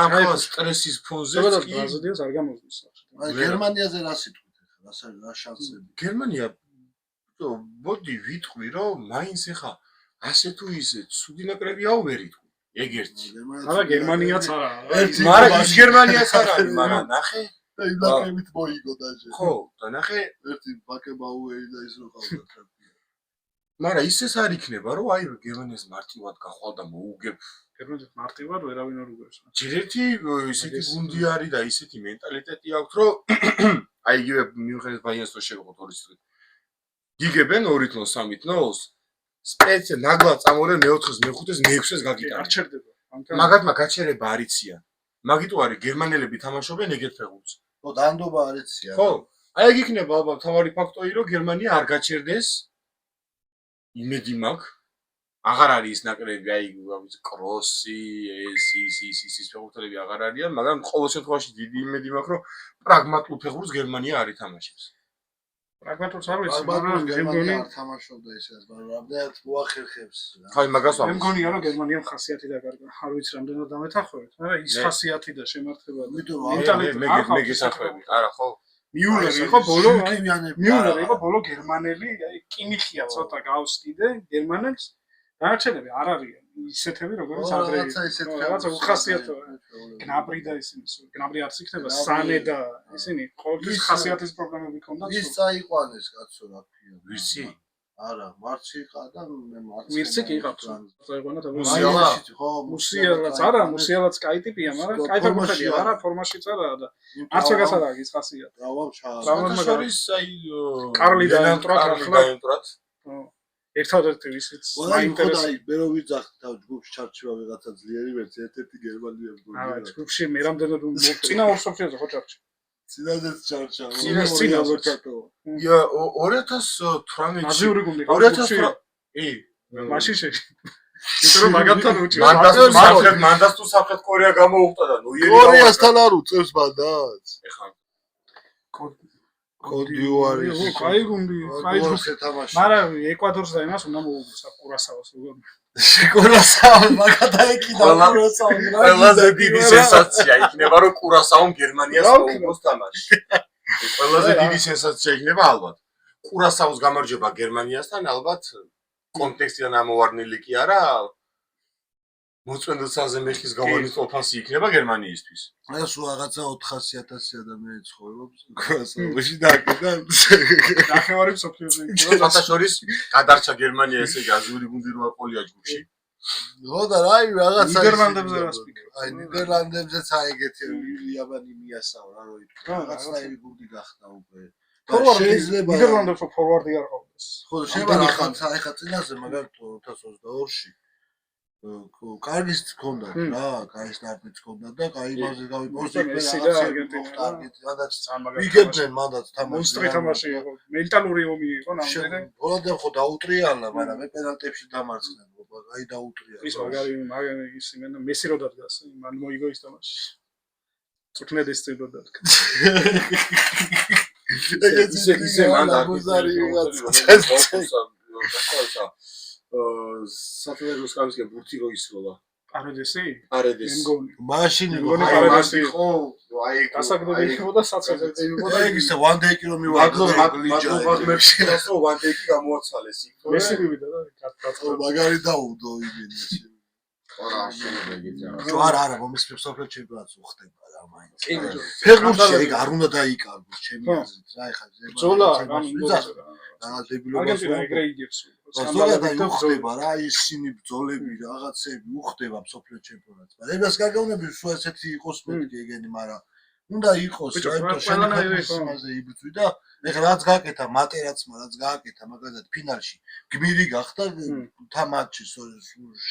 ამ სტრესის ფონზე ზოგადად ბრაზილიას არ გამოსდის სახში გერმანიაზე რა სიტყვით რა შანსები გერმანია ბოდი ვიტყვი რომ მაინც ეხა ასე თუ ისე ცუდი ნაკრები აუვერით ეგ ერთი არა გერმანიაც არა მაგრამ ის გერმანიაც არ არის მაგრამ ნახე და იმ ნაკრებით მოიგო დაჟე ხო და ნახე ერთი ბაკე ბაუერი და ის რო ყავდა მაგრამ ისეც არ იქნება, რომ აი გერმანიას მარტივად გახვალ და მოუგებ. გერმანიას მარტივად ვერავინ არ უგებს. ჯერ ერთი ისეთი გუნდი არის და ისეთი მენტალიტეტი აქვს, რომ აი იგივე მიუხედავად ბაიერნს რო შევიღოთ 2 წუთი. გიგებენ 2 თლოს 3 თლოს. სპეციალ ნაგლად წამორენ მე-4-ს, მე-5-ს, მე-6-ს გაგიტანე. არ ჩერდება. მაგათმა გაჩერება არ იციან. მაგიტო არის გერმანელები თამაშობენ ეგეთ ფეხბურთს. ხო, დანდობა არ იციან. ხო. აი ეგ იქნება ალბათ თავარი ფაქტორი, რომ გერმანია არ გაჩერდეს. იმედი მაქვს. აღარ არის ის ნაკრები, აი კროსი, ის ფეხბურთელები აღარ არიან, მაგრამ ყოველ შემთხვევაში დიდი იმედი მაქვს, რომ პრაგმატულ ფეხბურთს გერმანია არ ითამაშებს. პრაგმატულს არ ვიცი, მაგრამ მაგრამ გერმანია არ თამაშობდა ისე, მაგრამ რამდენად მოახერხებს. ხაი მაგას მე მგონია რომ გერმანიამ ხასიათი დაკარგა. არ ვიცი რამდენად დამეთანხმებით, მაგრამ ის ხასიათი და შემართება და მე გესახმები. არა ხო? მიულერი იყო ბოლო, მიულერი იყო ბოლო გერმანელი, აი კიმიხია ცოტა გავს კიდე გერმანელს. დანარჩენები არ არიან ისეთები როგორც ადრე. რაღაცა უხასიათოა. გნაბრი და ისინი, გნაბრი არც იქნება, სანე და ისინი ყოველთვის ხასიათის პრობლემები ჰქონდათ. ის წაიყვანეს კაცო რა ქვია. ვირცი? არა, მარცი ყა და მე მარცი. ვირცი კი იყავს. წაიყვანა და ხო, მუსიელაც არა, მუსიელაც კაი ტიპია, მაგრამ კაი ფორმაშია, არა, ფორმაშიც არაა და არც ეგაც არ არის ხასიათი. დავამ ჩაა. შორის აი კარლი დაენტრათ ახლა. ხო. ერთადერთი ისიც მაინტერესებს. მე რო ვიძახთ თავ ჯგუფში ჩარჩება ვიღაცა ძლიერი ვერცი, ერთ-ერთი გერმანია მგონია. არა, ჯგუფში მე რამდენად წინა ორსოფიაზე ხო ჩარჩა. წინაზეც ჩარჩა. წინა 2018 აზიური გუნდი 2018 მაშინ იმიტომ რომ მაგათთან უჭირ მანდას თუ საფრთხე კორეა გამოუხდა და ნუიერი კორეასთან არ უწევს მანდაც. ეხლა კოდიუარი კაი გუნდი, კაი გუნდი. მაგრამ ეკვადორს და იმას უნდა მოუგოს კურასაოს როგორ. კურასაო მაგათა ეკიდა კურასაო. ყველაზე დიდი სენსაცია იქნება რომ კურასაომ გერმანიას მოუგოს თამაში. ყველაზე დიდი სენსაცია იქნება ალბათ. კურასაოს გამარჯვება გერმანიასთან ალბათ კონტექსტიდან ამოვარდნილი კი არა. მოწმენდელსაზე მეხის გავარდნის ოფანსი იქნება გერმანიისთვის. აი სულ რაღაცა 400,000 ადამიანი ცხოვრობს კურასაოში და აქედან ნახევარი მსოფლიოზე იქნება. ფათაშორის გადარჩა გერმანია ესე იგი აზიური გუნდი რო აყოლია ჯგუფში. ხო და რა აი რაღაცა ნიდერლანდებზე რას ფიქრობ? აი ნიდერლანდებზეც აი ეგეთი იაპონი მიასაო რა რო ითქვა. რაღაცა აი გუნდი გახდა უკვე. შეიძლება ნიდერლანდებში ფორვარდი არ ყავდეს. ხო შეიძლება რაღაცა ეხა წინაზე მაგალითად 2022-ში კარგის ჰქონდა რა, კაი სტარტიც ჰქონდა და კაი ბაზი გავიპორტე რაღაც ვიგებდნენ მანდაც თამაში. მონსტრი თამაში იყო. მენტალური ომი იყო ნამდვილად. ჰოლანდიამ ხო დაუტრიალა, მაგრამ მე პენალტებში დამარცხდნენ. აი დაუტრიალა. ის მაგარი ის იმენა მესი რო დადგას, მან მოიგო ის თამაში. წუქნედ ეს წილო დადგა. ისე მან გუზარი ვიღაცა. საფეროს კამისკენ ბურთი რო ისროლა. პარედესი? პარედესი. მაშინ პარედესი ხო, აი გასაგდები იყო და საწესოები იყო და ეგ ისე one day-კი რომ მივაგდო მაგლობადმებში რასო one day-კი გამოაცალეს იქ. მესი მივიდა და გაწყვეტა. მაგარი დაუდო იმენაში. არა, შეიძლება ეგეთი არა. ჯო არა, მომის მსოფლიო ჩემპიონატს უხდება რა მაინც. ფეხბურთში ეგ არ უნდა დაიკარგოს ჩემი აზრით რა ეხლა ზოლა რა დებილობას აგენტინა ეგრე იგებს. ზოგადად უხდება რა ისინი ბრძოლები რაღაცები უხდება მსოფლიო ჩემპიონატს. მაგრამ ეგას გაგავნები სულ ესეთი იყოს მეთქი ეგენი, მაგრამ უნდა იყოს რა იმიტომ შემოხმაზე იბრძვი და ეხლა რაც გააკეთა მატერაცმა რაც გააკეთა მაგალითად ფინალში გმირი გახდა თამაში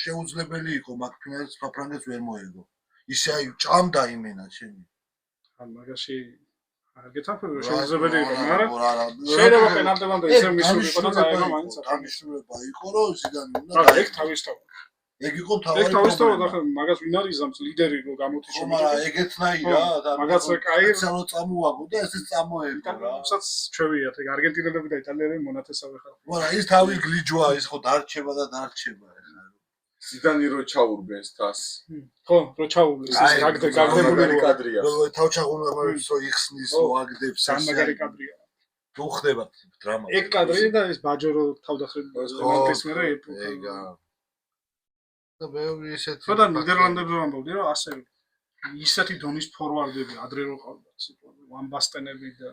შეუძლებელი იყო მაგ ფინალს საფრანგეთს ვერ მოერგო. ისე აი ჭამდა იმენა ჩემი. ან მაგაში არ გეთანხმები შეუძლებელი იყო, მაგრამ შეიძლება პენალტებამდე ისე მისული იყო და წაიღო მაინც. დამისულება იყო რომ ზიდანი უნდა ეგ თავისთავად. ეგ იყო თავი. ეგ თავისთავად ახლა მაგას ვინ არის ამს ლიდერი რო გამოთიშო. მაგრამ ეგეთნაი რა და მაგაც კაი ცალო წამოაგო და ესეც წამოერგო რა. იცაც ჩვევიათ ეგ არგენტინელები და იტალიელები მონათესავე ხალხი. მაგრამ ის თავი გლიჯვაა ის ხო დარჩება და დარჩება ეხლა. ზიდანი რო ჩაურბეს თას. ხო, რო ჩაურბეს ეს გაგდებული კადრია. რო თავჩაღუნებისო იხსნის ვაგდებს ეს მაგარი კადრია. თუ ხდება დრამა. ეგ კადრი და ეს ბაჯორო თავდახრილი პენალტის მერე ეგა. და ბევრი ისეთი ხო და ნიდერლანდებზე ვამბობდი რომ ასე ისეთი დონის ფორვარდები ადრე რო ყავდათ ვან ბასტენები და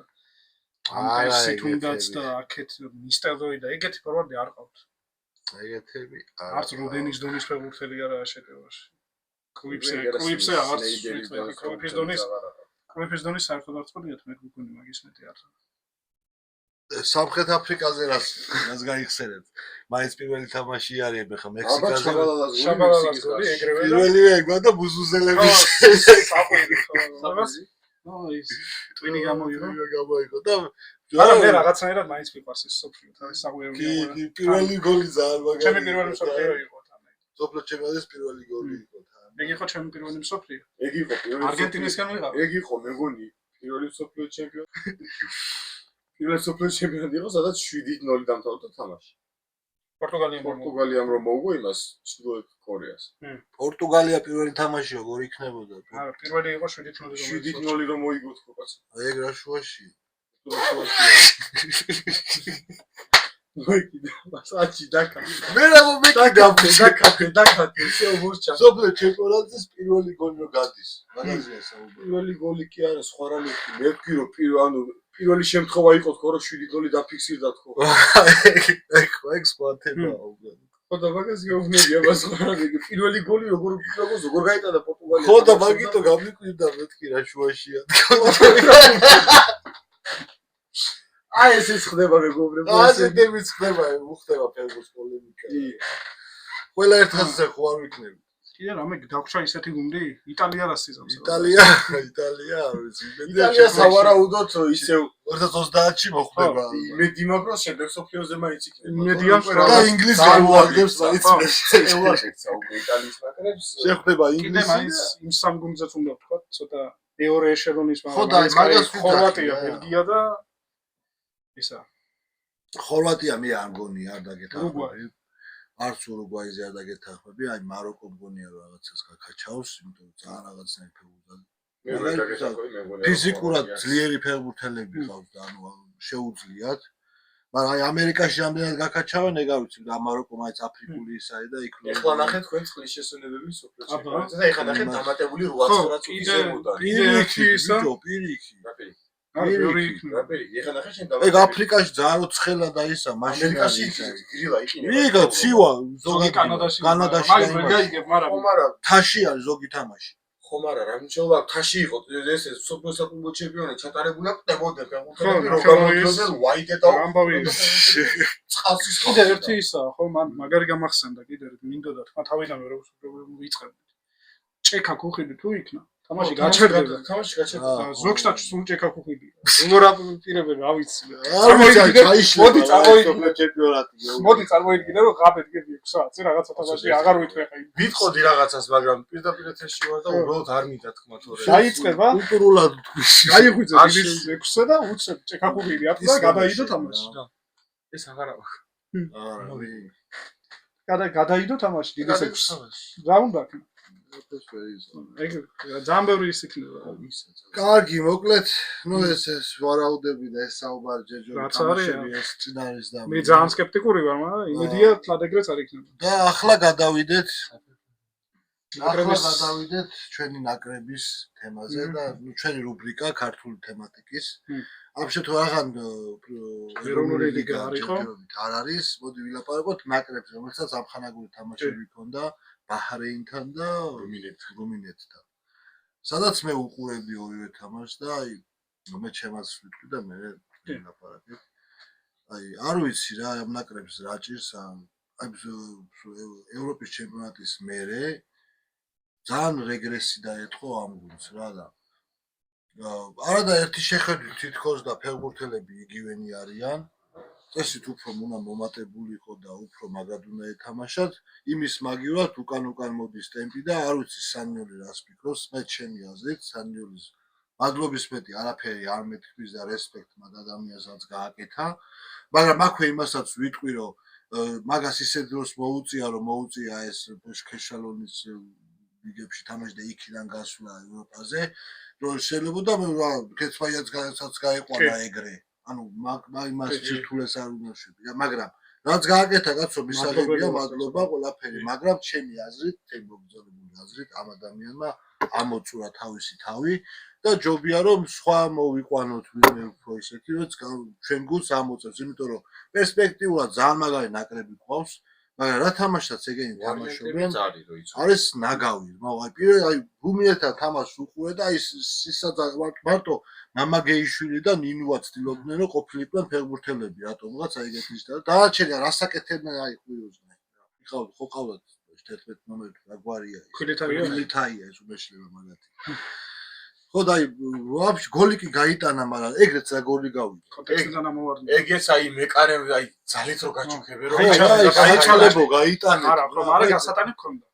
ამბესი თუნდაც და აქეთ ნისტელროი და ეგეთი ფორვარდი არ ყავთ. ეგეთები არც როდენის დონის ფეხბურთელი არაა შეტევაში. კლიპზე აღარც კლიპის დონის საერთოდ არც პოდიათ მე გქონი მაგის მეტი არც. სამხრეთ აფრიკაზე რას გაიხსენებთ? მაინც პირველი თამაში არის ეხა მექსიკაზე. შაბალალას გოლი ეგრევე და პირველი ეგვა და ბუზუზელების ის ტვინი გამოიღო და არა მე რაღაცნაირად მაინც მიყვარს ეს სოფლიო თავის საღვიო კი პირველი გოლი ძალიან მაგარი. ჩემი პირველი მსოფლიო იყო თან. სოფლიო ჩემპიონატის პირველი გოლი იყო თან. ეგ იყო ჩემი პირველი მსოფლიო. ეგ იყო პირველი არგენტინისგან ვიღავ. ეგ იყო მეგონი პირველი მსოფლიო ჩემპიონი. პირველი მსოფლიო ჩემპიონი იყო, სადაც 7-0 დამთავრდა თამაში. პორტუგალიამ რომ მოუგო იმას ჩრდილოეთ კორეას. პორტუგალია პირველი თამაში როგორ იქნებოდა? არა, პირველი იყო 7-0 7-0 რომ მოიგო თქო კაცო. ეგ რა შუაში? მოიგდა, მასაჩი დაკა. მე რა მომეკიდა დაკა, შეუბურჩა. სოფლიო ჩემპიონატის პირველი გოლი რო გადის. მაგაზია საუბარი. პირველი გოლი კი არა, სხვა რამე კი. მე ვთქვი რომ პირველი შემთხვევა იყო თქო რომ 7-0 დაფიქსირდა თქო. ეგ სხვა თემაა უბრალოდ. ხო და მაგას გეუბნებია მას სხვა რამე კი. პირველი გოლი როგორ გაიტანა პორტუგალია. ხო და მაგიტო გამიკვირდა მეთქი რა შუაშია. აი ეს ხდება მეგობრებო. ასე დემიც ხდება, უხდება ფეხბურთის პოლემიკა. ყველა ერთასზე ხო არ ვიქნები. კი არა, მე დაგვრჩა ისეთი გუნდი, იტალია რას იზამს? იტალია, იტალია სავარაუდოდ ისევ 2030-ში მოხდება. იმედი მაქვს რომ შემდეგ სოფლიოზე მაინც იქნება. იმედი აქვს და ინგლისს გამოაგდებს მაინც ეულაშეცა უკვე იტალიის ნაკრებს. შეხვდება კიდე ინგლისი მაინც იმ სამ გუნდზეც უნდა ვთქვა, ცოტა მეორე ეშელონის ხო და მაგას ხორვატია, ბელგია და ისა. ხორვატია მე არ მგონი არ დაგეთახმები. ურუგვაი. არც ურუგვაიზე არ დაგეთახმები, აი მაროკო მგონია რომ რაღაცას გაკაჩავს, იმიტომ რომ ძალიან რაღაცნაირ ფეხბურთელი. ფიზიკურად ძლიერი ფეხბურთელები ყავს და ანუ შეუძლიათ. მაგრამ აი ამერიკაში რამდენად გაკაჩავენ, ეგ არ ვიცი და მაროკო მაინც აფრიკული ისაა და იქ ეხლა ნახეთ თქვენ წყლის შესვენებები სოფლიო ჩემპიონატზე და ეხლა ნახეთ დამატებული 800 წუთი ზემოდან. პირიქი ისა. პირიქი. ორი იქნება. ეხლა ნახეთ შენ ეგ აფრიკაში ძალიან ცხელა და ისა მაშინ ამერიკაში გრილა იყინება. მიგა ცივა ზოგი კანადაში. კანადაში მაგ ვერ გაიგებ, მაგრამ თაში არის ზოგი თამაში. ხომ არა, რა მნიშვნელობა თაში იყო ეს სოფლიო საფეხბურთო ჩემპიონატი ჩატარებული აქვს ტემოდე ფეხბურთელები რომ გამოდიოდნენ ვაიდე და ამბავი წყალსის კიდე ერთი ისაა, ხო, მან მაგარი გამახსენდა კიდე მინდოდა თქვა თავიდანვე რომ ვიწყებდით. ჭექა ქუხილი თუ იქნა თამაში გაჩერდება. თამაში გაჩერდება. ზოგშტატში სულ ჭექა ქუხილია. უმორ აპირებენ, რა ვიცი. მოდი წამოიგდე ჩემპიონატი. მოდი წარმოიდგინე რომ ღაბედგები 6 საათზე რაღაცა თამაში აღარ ვითქვი ხა. ვიტყოდი რაღაცას, მაგრამ პირდაპირ ეთერში ვარ და უბრალოდ არ მინდა თქვა თორე. დაიწყება კულტურულად თქვი. გაიღვიძე ის 6-ზე და უცებ ჭექა ქუხილი ათლა გადაიდო თამაში. ეს აღარა აქვს. გადაიდო თამაში დიდეს 6. რა უნდა ქნა? ეგ ძალიან ბევრი ის იქნება. კარგი, მოკლედ, ნუ ეს ვარაუდები და ეს საუბარი ჯეჯორი თამაშები ეს წინარის და მე ძალიან სკეპტიკური ვარ, მაგრამ იმედია თლად ეგრეც არ იქნება. და ახლა გადავიდეთ ჩვენი ნაკრების თემაზე და ჩვენი რუბრიკა ქართული თემატიკის. ამ შემთხვევაში ეროვნული ლიგა არ არის, მოდი ვილაპარაკოთ ნაკრებს, რომელსაც ამხანაგური თამაშები ჰქონდა ბაჰრეინთან და რუმინეთთან. სადაც მე უყურებდი ორივე თამაშს და აი მე ჩემას ვიტყვი და მე ვილაპარაკებ. აი არ ვიცი რა ამ ნაკრებს რა ჭირს აი ევროპის ჩემპიონატის მერე ძალიან რეგრესი დაეწყო ამ გუნდს რა და არადა ერთი შეხედვით თითქოს და ფეხბურთელები იგივენი არიან. წესით უფრო უნდა მომატებულიყო და უფრო მაგრად უნდა ეთამაშათ. იმის მაგივრად უკან მოდის ტემპი და არ ვიცი სანიოლი რას ფიქრობს. მე ჩემი აზრით სანიოლის მადლობის მეტი არაფერი არ მეთქმის და რესპექტ მაგ ადამიანსაც გააკეთა. მაგრამ აქვე იმასაც ვიტყვი რომ მაგას ისე დროს მოუწია რომ მოუწია ეს ქეშალონის ლიგებში თამაში და იქიდან გასვლა ევროპაზე. რომ შეიძლება და კეცფაიაც გაიყვანა ეგრე. ანუ იმას ჩირთულეს არ უნდა შვიდია, მაგრამ რაც გააკეთა კაცო მისაღებია, მადლობა ყველაფერი, მაგრამ ჩემი აზრით, თემოგზოლებული აზრით ამ ადამიანმა ამოწურა თავისი თავი და ჯობია რომ სხვა მოვიყვანოთ ვინმე უფრო ისეთი, რომ ჩვენ გულს ამოწევს, იმიტომ რომ პერსპექტიულად ძალიან მაგარი ნაკრები გვყავს. მაგრამ რა თამაშსაც ეგენი თამაშობენ ზარი რო იცო. არის ნაგავი, მაგრამ პირველ ბუმიეთა თამაშს უყურე და ის სისაც მარტო მამაგეიშვილი და ნინუა ცდილობდნენ რომ ყოფილიყვნენ ფეხბურთელები, რატომღაც აი ეგეთი და დააჩერა რასაკეთებდნენ აი ხვიოზნე. იყავთ ხო ყავდათ 11 ნომერი რა გვარია ის. ქვილითაია ეს უმეშლება მაგათი. ხო და აი ვაფშე გოლი კი გაიტანა, მაგრამ ეგრეც რა გოლი გავიდა. კონტექსტიდან ამოვარდნა. ეგეც აი მეკარე აი ძალით რო გაჩუქებე რო გაიჩალებო, გაიტანე. არა, ხო, მაგრამ გასატანი გქონდა.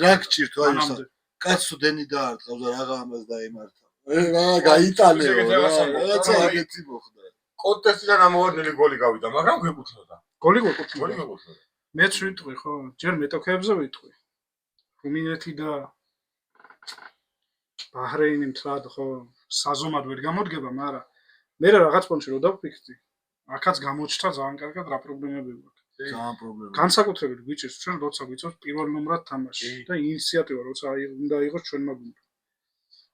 რა გჭირთ აი ეს კაც დენი დაარტყავს და რაღა ამას დაემართა. რა გაიტანეო რაღაცა ეგეთი მოხდა. კონტექსტიდან ამოვარდნელი გოლი გავიდა, მაგრამ გვეკუთვნოდა. გოლი გვეკუთვნოდა. გვეკუთვნოდა. მეც ვიტყვი ხო, ჯერ მეტოქეებზე ვიტყვი. რუმინეთი და ბაჰრეინი მთლად ხო საზომად ვერ გამოდგება, მაგრამ მე რაღაც პონჩი რო დავფიქრდი, აქაც გამოჩნდა ძალიან კარგად რა პრობლემები გვაქვს. ძალიან პრობლემა. განსაკუთრებით გვიჭირს ჩვენ როცა გვიწევს პირველ ნომრად თამაში და ინიციატივა როცა უნდა იყოს ჩვენმა გუნდმა.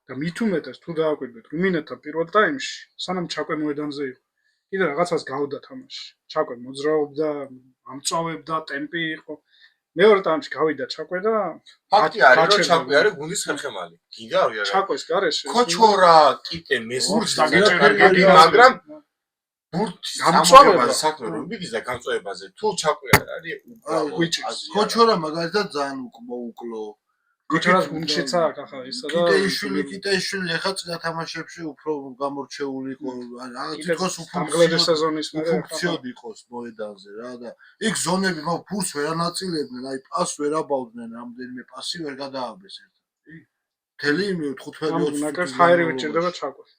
და მით უმეტეს თუ დააკვირდეთ რუმინეთთან პირველ ტაიმში, სანამ ჩაკვე მოედანზე იყო, კიდე რაღაცას გავდა თამაში. ჩაკვე მოძრაობდა, ამწვავებდა, ტემპი იყო. მეორე ტაიმში გავიდა ჩაკვე და ფაქტი არის რომ ჩაკვე არის გუნდის ხერხემალი. გინდა არ არის. ჩაკვეს გარეშე ქოჩორა კიტე მესურს დაგეჭერებული, მაგრამ ბურთი გამწვავება საქმე რომ მიდის და გამწვავებაზე თუ ჩაკვე არის უბრალოდ გვიჭირს. ქოჩორა მაგალითად ძალიან მოუკლო. ქოჩორას გუნდშიც აქვს ახლა ისა და კიტეიშვილი ახლა წინა თამაშებში უფრო გამორჩეული იყო. თითქოს უფრო ამგლედის სეზონის მერე ფუნქციოდ იყოს მოედანზე რა და იქ ზონები მაგ ფურს ვერ ანაწილებდნენ, აი პას ვერ აბავდნენ, რამდენიმე პასი ვერ გადააბეს ერთად. მთელი 15-20 ნაკრებს ჰაერი ვიჭირდება ჩაკვეს.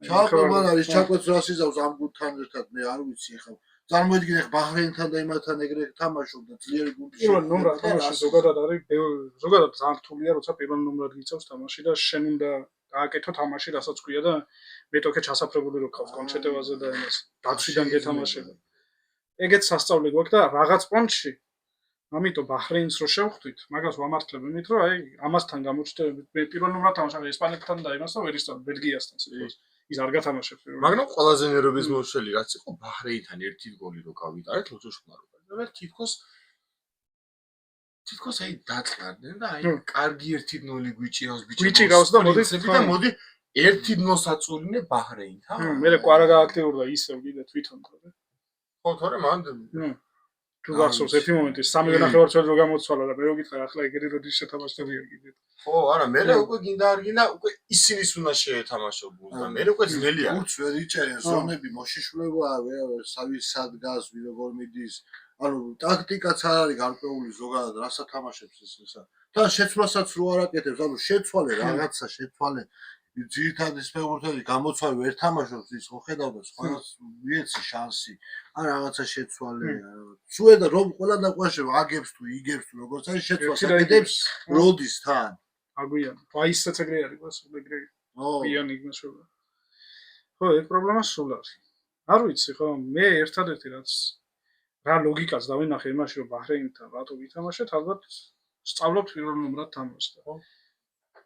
ჩაკვებან არის ჩაკვეთს რას იზავს ამ გუნდთან ერთად მე არ ვიცი ხა წარმოიდგინე ბაჰრეინთან და იმათთან ეგრე თამაშობდა ძლიერი გუნდი პირველ ნომრად თამაში ზოგადად არის ზოგადად ძალიან რთულია როცა პირველ ნომრად გიწევს თამაში და შენ უნდა გააკეთო თამაში რასაც ქვია და მეტოქე ჩასაფრებული რო ყავს კონჩეტევაზე და იმას დაცვიდან გეთამაშება ეგეც სასწავლი გვაქვს და რაღაც პონჩში ამიტომ ბაჰრეინს რო შევხვდით მაგას ვამართლებ იმით რომ აი ამასთან გამოჩნდა მე პირველ ნომრად თამაშობ ესპანეთთან და იმას და ვერ ისწავლ ბელგიასთან სიტყვას ის არ გათამაშებს პირველ მაგრამ ყველაზე ნერვების მოშელი რაც იყო ბაჰრეინთან ერთი გოლი რო გავიტარეთ ლოცოშმარო და თითქოს აი დაწყარდნენ და აი კარგი 1-0 გვიჭირავს და მოდი 1-0 აწულიне ბაჰრეინთან მე კვარა გააქტიურდა ისევ კიდე თვითონ ხო თორე მან თუ გახსოვს ერთი მომენტი 3 ნახევარწუთი რო გამოცვალა და მე რო გითხრა ახლა ეგრე როდის შეთამაშდებია კიდე ხო არა მე უკვე გინდა არ გინდა უკვე ისინის უნდა შეეთამაშებულ და მე უკვე ძნელია გულს ვერ იჭერენ ზონები მოშიშვლება სავის სად გას ვინ როგორ მიდის ანუ ტაქტიკაც არ არის გარკვეული ზოგადად რასაც თამაშებს ესა და შეცვლასაც რო არ აკეთებს ანუ შეცვალე რაღაცა შეცვალე ძირითადი ფეხბურთელი გამოცვალე ვერ თამაშობს ის ხო ხედავდა სხვას მიეცი შანსი ან რაღაცა შეცვალე სუე და რომ ყველა დაყვაშება აგებს თუ იგებს თუ როგორც არის შეცვალს აკეთებს როდის თან აგვიან ვაისეც ეგრე არის გასულ ეგრე ბიანი იმასობა ხო ეს პრობლემა სულ არის არ ვიცი ხო მე ერთადერთი რაც რა ლოგიკას დავინახე იმაში რომ ბაჰრეინთან რატო ვითამაშეთ ალბათ სწავლობთ პირველ ნომრად თამაშს ხო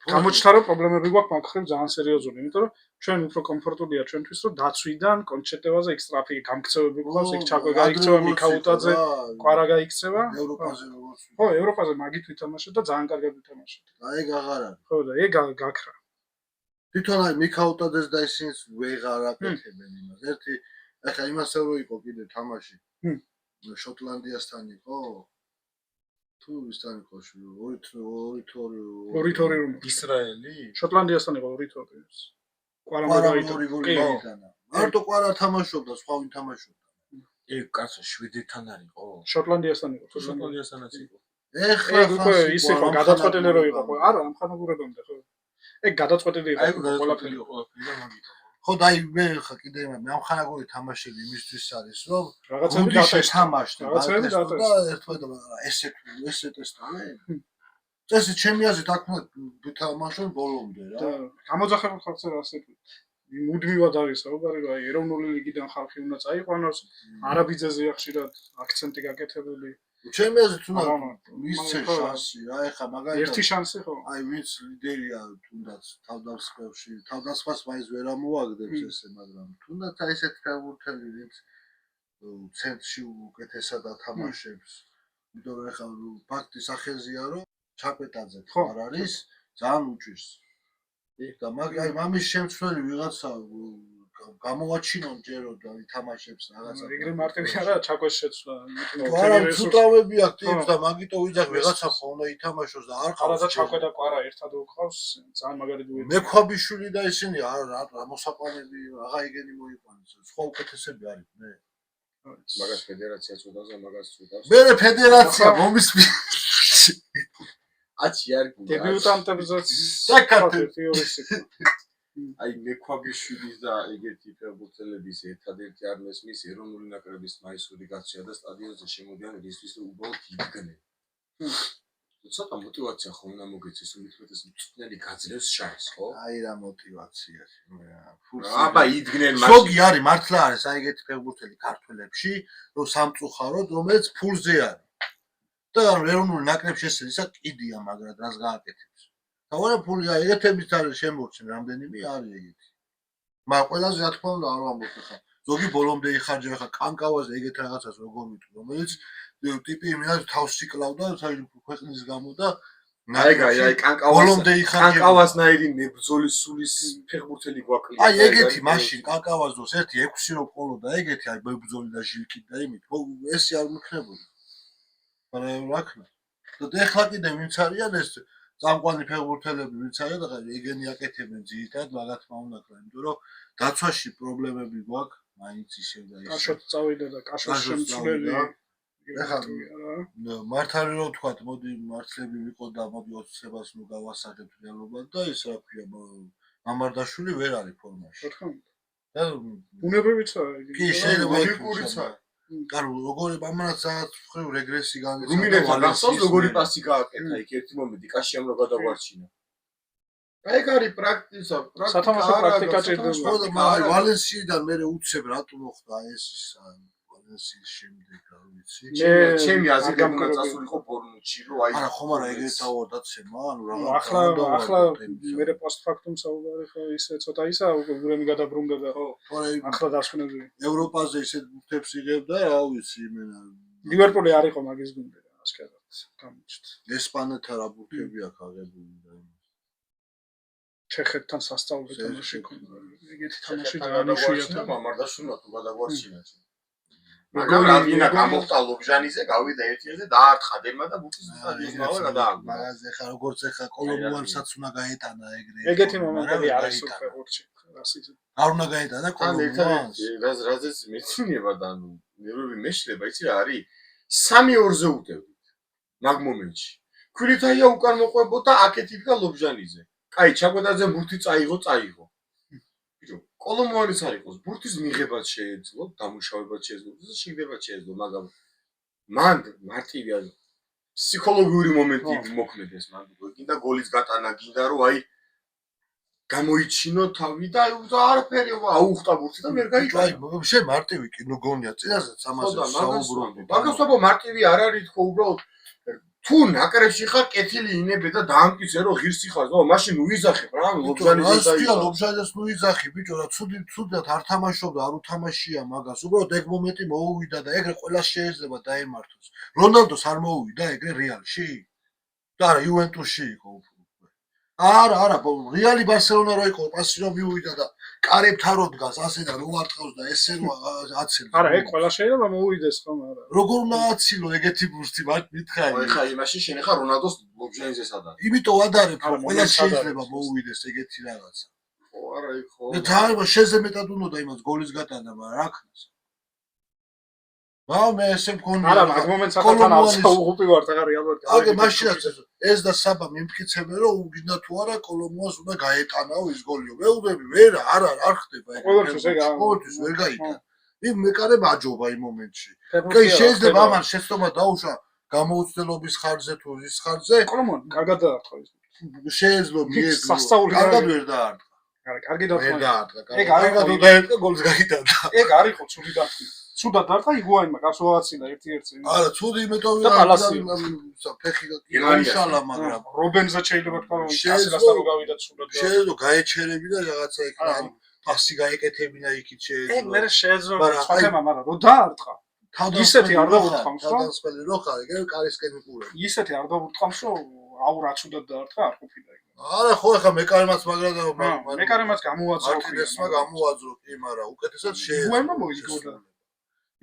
გამოჩნდა რომ პრობლემები გვაქვს მაგ ხრივ ძალიან სერიოზული იმიტომ რომ ჩვენ უფრო კომფორტულია ჩვენთვის რომ დაცვიდან კონჩეტევაზე ექსტრაფი გამქცევები გვაქვს იქ ჩაკვე გაიქცევა მიქაუტაძე კვარა გაიქცევა ევროპაზე როგორც ხო ევროპაზე მაგით ვითამაშეთ და ძალიან კარგად ვითამაშეთ და ეგ აღარ არის ხო და ეგ გაქრა თვითონ აი მიქაუტაძეს და ისინს ვეღარ აკეთებენ იმას ერთი ახლა იმასე რო იყო კიდე თამაში შოტლანდიასთან იყო თუ ისთან იყო 2-2 რომ ისრაელი შოტლანდიასთან იყო 2-2 კვარა მოიტანა მარტო კვარა თამაშობდა სხვა ვინ თამაშობდა ეგ კაცო შვედეთთან არისო შოტლანდიასთან იყო შოტლანდიასთანაც იყო ეხლა უკვე ის იყო გადაწყვეტილი რო იყო არა ამ ხანაგურებამდე ხო ეგ გადაწყვეტილი იყო ყველაფერი და მაგით ხო და აი მე ხა კიდე მე ამ ხანაგური თამაშები იმისთვის არის რომ რაღაცები თამაშდა რაღაცები და ერთმანეთს ესე ტესტავე წესი ჩემი აზრით აქ თამაშობ ბოლომდე რა და გამოძახებულ ხალხზე ასე მუდმივად არის საუბარი რომ აი ეროვნული ლიგიდან ხალხი უნდა წაიყვანოს არაბიძეზე ხშირად აქცენტი გაკეთებული ჩემი აზრით უნდა მისცე შანსი რა ეხა მაგალითად ერთი შანსი ხო აი ვინც ლიდერია თუნდაც თავდასხმებში თავდასხმას მაინც ვერ ამოაგდებს ესე მაგრამ თუნდაც აი ესეთ ფეხბურთელი ვინც ცენტრში უკეთესად ათამაშებს იმიტომ რომ ეხლა ფაქტი სახეზეა რომ ჩაპეტაძე ხო. არ არის ძალიან უჭირს და აი მამის შემცვლელი ვიღაცა გამოვაჩინონ ჯერო და ითამაშებს რაღაცა ეგრე მარტივი არა ჩაკვეს შეცვლა არა ცუდავები აქვს ტიპს და მაგიტო ვიძახ ვიღაცა ხოლმე ითამაშოს და არ არა და ჩაკვე და კვარა ერთად უყავს ძალიან მაგარი დუეტი მექვაბიშვილი და ისინი არა მოსაყვანები აღაიგენი მოიყვანეს სხვა უკეთესები არის მე მაგას ფედერაციაც უდავს და მაგას უდავს მე ფედერაცია მომისმი აცი არ გულა დებიუტანტებზეც საკათე აი მექვაბიშვილის და ეგეთი ფეხბურთელების ერთადერთი არ მესმის ეროვნული ნაკრების მაისური გაცია და სტადიონზე შემოდიან რისთვის უბრალოდ იდგნენ. ცოტა мотиваცია ხომ უნდა მოგეცეს რომ მithmetes მწვნელი გაძლევს შარს ხო? აი რა мотиваცია. აბა იდგნენ ზოგი არის მართლა არის აი ეგეთი ფეხბურთელი ქართველებში რომ სამწუხაროდ რომელიც ფულზე არის. და ეროვნული ნაკრებში ეს ისა კიდია მაგრამ რას გააკეთებს. თავარა ფული აი ეგეთების არის შემორჩენ რამდენიმე არის ეგეთი. მაგრამ ყველაზე რა თქმა უნდა არ ვამბობ ხა. ზოგი ბოლომდე იხარჯა ხა კანკავაზე ეგეთ რაღაცას როგორ ვიტყვი რომელიც ტიპი იმენა თავს იკლავდა ქვეყნის გამო და აი კანკავასნაირი მებრძოლი სულის ფეხბურთელი გვაკლია. აი ეგეთი მაშინ კანკავაზოს ერთი 6 რო ყოლოდა ეგეთი აი მებრძოლი და ჟილკი და იმით ესე არ მქნებოდა. მაგრამ რა ქნა. და ეხლა კიდე ვინც არიან ეს წამყვანი ფეხბურთელები ვინც არიან და ეგენი აკეთებენ ძირითადად მაგათმა უნდა ქნა იმიტომ რომ დაცვაში პრობლემები გვაქვს მაინც ისევ და ისევ. კაშოთ წავიდა და კაშოს შემცვლელი ეხლა მართალი რომ თქვათ მოდი მართლები ვიყო და მოდი 20-ებას ნუ გავასაღებთ რეალობად და ის რა ქვია მამარდაშვილი ვერ არის ფორმაში. რა თქმა უნდა. და ბუნებრივიც არის. კი შეიძლება ლოგიკურიც არის. კარო როგორი ამანაც რაღაც ხრივ რეგრესი განიცადა. რუმინელთა გახსოვს როგორი პასი გააკეთა იქ ერთი მომენტი კაშიამ რო გადაგვარჩინა. აი ეგ არის პრაქტიკა სათამაშო პრაქტიკა ჭირდება. მაგრამ ვალენსიიდან მე უცებ რატო მოხდა ეს ვალენსიის შემდეგ რა ვიცი. ჩემი აზრით უნდა წასულიყო ბორნუჩი რო აი არა ხომ არა ეგრეთ ავორდაცემა ანუ რა ახლა მე პოსტფაქტუმ საუბარი ხო ისე ცოტა ისა უბრალოდ გადაბრუნდა და ხო ახლა დასვენები ევროპაზე ისეთ ბურთებს იღებდა რა ვიცი იმენა ლივერპული არ იყო მაგის გუნდი რა ასკერად გამოჩნდა ესპანეთთან რა ბურთები აქვს აღებული და ჩეხეთთან სასწავლო თამაში ქონდა ეგეთი თამაში და ძალიან შეიათა მამარდაშვილმა თუ გადაგვარჩინა მაგრამ რადგან გამოხდა ლობჟანიზე გავიდა ერთიაზე დაარტყა დემა და ბუთის სტადიონზე გადააგდა მაგაზე ხა როგორც ეხა კოლომბუანსაც უნდა გაეტანა ეგრე ეგეთი მომენტები არის ფეხბურთში რასიზმი არ უნდა გაეტანა კოლომბუანს რაზეც მეცნიერება და ანუ ნერვები მეშლება იცი რა არის 3-2-ზე უტევდით მაგ მომენტში ქვილითაია უკან მოყვებოდა აქეთ იდგა ლობჟანიზე კაი ჩაგვედაძე ბურთი წაიღო კოლომბუანის არ იყოს ბურთის მიღებაც შეეძლო დამუშავებაც შეეძლო და შეგდებაც შეეძლო მაგრამ მან მარტივია ფსიქოლოგიური მომენტი მოქმედეს მან გინდა გოლის გატანა გინდა რომ აი გამოიჩინო თავი და არაფერი აუხტა ბურთი და ვერ გაიგო აი შე მარტივი კი ნუ გონია წინასაც ამაზე საუბრობდი მაგას თქო მარტივი არ არის თქო უბრალოდ თუ ნაკრებში ხარ კეთილი ინებე და დაამტკიცე რომ ღირსი ხარ და მაშინ უიზახებ რა ლობჟანიზე და ლობჟანიას ნუ იზახი ბიჭო რა ცუდად არ თამაშობდა არ უთამაშია მაგას უბრალოდ ეგ მომენტი მოუვიდა და ეგრე ყველა შეიძლება დაემართოს რონალდოს არ მოუვიდა ეგრე რეალში და არა იუვენტუსში იყო არა რეალი ბარსელონა რო იყო პასი რომ მიუვიდა და კარებთან რო დგას ასე და რო არტყავს და ესე რო აცილო არა ეგ ყველა შეიძლება მოუვიდეს ხომ არა როგორ უნდა აცილო ეგეთი ბურთი მითხარი ხა იმაში შენ ხა რონალდოს ლობჟანიზე სადაა იმიტომ ადარებ რომ ყველა შეიძლება მოუვიდეს ეგეთი რაღაცა ხო არა იქ ხო და თაება შეზე მეტად უნდა იმას გოლის გატანა მაგრამ რა ქნას მე ესე მქონია არა მაგ მომენტს ახლა უღუპი ვარ და რეალურად აგე მაშინაც ეს და საბა მიმფიქცებენ რომ უგინდა თუ არა კოლომბუას უნდა გაეტანაო ის გოლიო მეუბნები ვერ არ ხდება ყოველთვის ვერ გაიტანა იმ მეკარე მაჯობა იმ მომენტში კი შეიძლება ამან შეცდომა დაუშვა გამოუცდელობის ხარჯზე თუ ის ხარჯზე კოლომბუა კარგად დაარტყა ის შეეძლო მიეძლო კარგად ვერ დაარტყა არა კარგი დაარტყა ეგ კარგად დაარტყა გოლს გაიტანა ეგ არ იყო ცუდი დაარტყა ცუდად დარტყა იგუაინმა გასულაცინდა ერთი-ერთი არა ცუდი იმიტომ ფეხი ინშალა მაგრამ რობენზე შეიძლება თქვა რომ ასეასა რო გავიდა ცუდად შეეძლო გაეჩერებინა რაღაცა იქ პასი გაეკეთებინა იქით შეეძლო ეგ მე შეეძლო სხვა თემა მაგრამ რო დაარტყა ისეთი არ დავურტყამს, რომ თავდამსხმელი რო ხარ, ეგრე კარისკენ იყურებ. ისეთი არ დავურტყამს, რომ აუ რაც უნდა დაარტყა არ ყოფილა ეგ. არა ხო ახლა მეკარემაც მაგრადა მეკარემაც გამოაძრო. მარტინესმა გამოაძრო კი, მაგრამ უკეთესად იგუაინმა მოიგოდა.